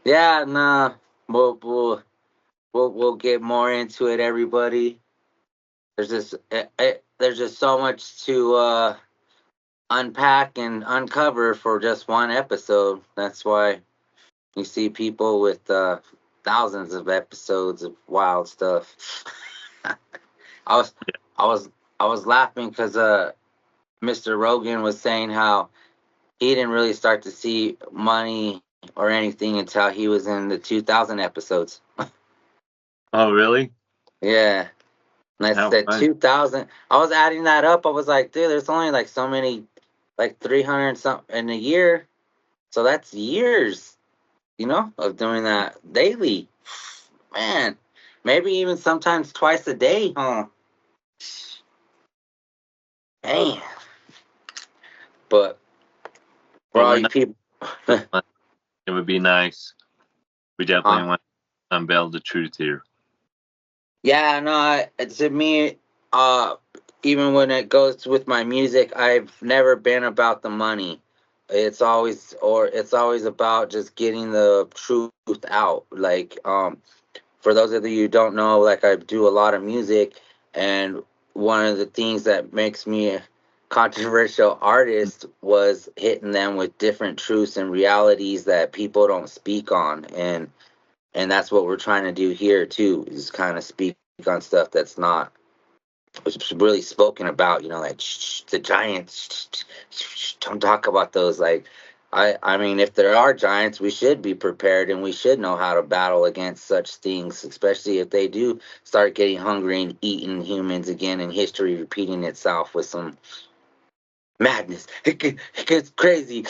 yeah, nah. We'll get more into it, everybody. There's just so much to unpack and uncover for just one episode. That's why you see people with thousands of episodes of wild stuff. I was I was I was laughing because Mr. Rogan was saying how he didn't really start to see money or anything until he was in the 2000 episodes. Oh, really? Yeah. And I How said fun. 2000. I was adding that up. I was like, dude, there's only like so many, like 300 something in a year. So that's years, of doing that daily. Man, maybe even sometimes twice a day, huh? Man. But for Well, all we're you not. people, It would be nice. We definitely huh? want to unveil the truth here. Yeah, no, to me, uh, even when it goes with my music, I've never been about the money. It's always about just getting the truth out. Like, for those of you who don't know, like I do a lot of music, and one of the things that makes me a controversial artist was hitting them with different truths and realities that people don't speak on, and that's what we're trying to do here too, is kind of speak on stuff that's not really spoken about, like the giants, don't talk about those. Like, I mean, if there are giants, we should be prepared and we should know how to battle against such things, especially if they do start getting hungry and eating humans again, and history repeating itself with some madness. It gets crazy.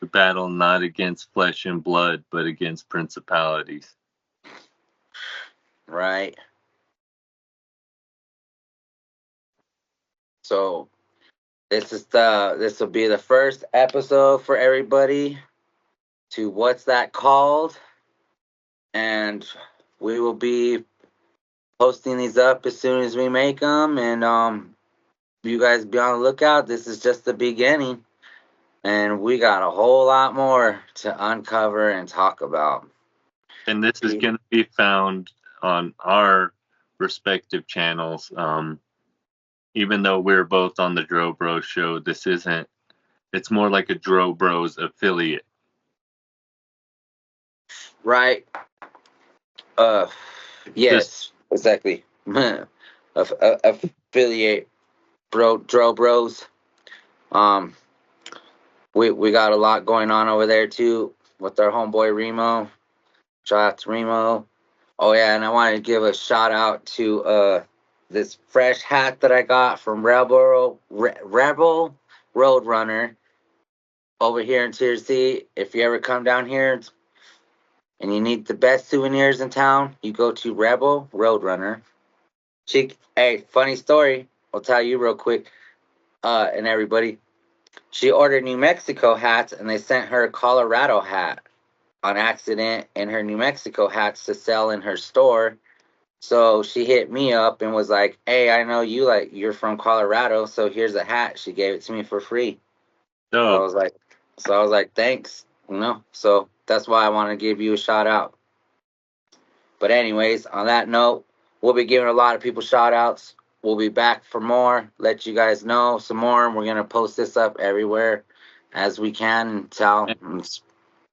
The battle not against flesh and blood, but against principalities. Right. So this will be the first episode for everybody to What's That Called? And we will be posting these up as soon as we make them, and you guys be on the lookout. This is just the beginning, and we got a whole lot more to uncover and talk about. And this is going to be found on our respective channels. Even though we're both on the Dro Bros show, this isn't, it's more like a Dro Bros affiliate. Right. Yes, exactly. Affiliate Dro Bros. We got a lot going on over there too with our homeboy Remo. Shout out to Remo. Oh yeah, and I wanted to give a shout out to this fresh hat that I got from Rebel Roadrunner over here in Tennessee. If you ever come down here and you need the best souvenirs in town, you go to Rebel Roadrunner. Hey, funny story. I'll tell you real quick, and everybody. She ordered New Mexico hats, and they sent her a Colorado hat on accident, and her New Mexico hats to sell in her store. So she hit me up and was like, "Hey, I know you're from Colorado, so here's a hat." She gave it to me for free. No. So I was like, thanks, So that's why I want to give you a shout out. But anyways, on that note, we'll be giving a lot of people shout outs. We'll be back for more. Let you guys know some more. We're gonna post this up everywhere as we can and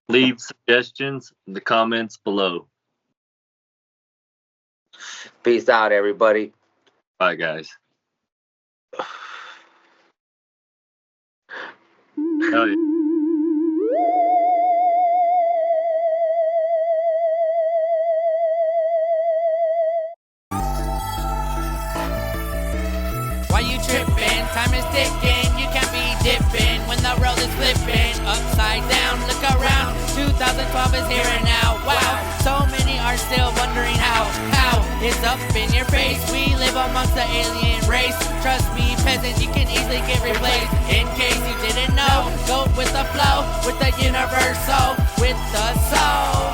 leave suggestions in the comments below. Peace out, everybody. Bye, guys. Hell yeah. Why you tripping? Time is ticking. You can't be dipping when the road is flipping upside down. Look around. 2012 is here and now. Wow. So many are still wondering how it's up in your face. We live amongst the alien race. Trust me, peasant, you can easily get replaced. In case you didn't know, go with the flow, with the universal, with the soul.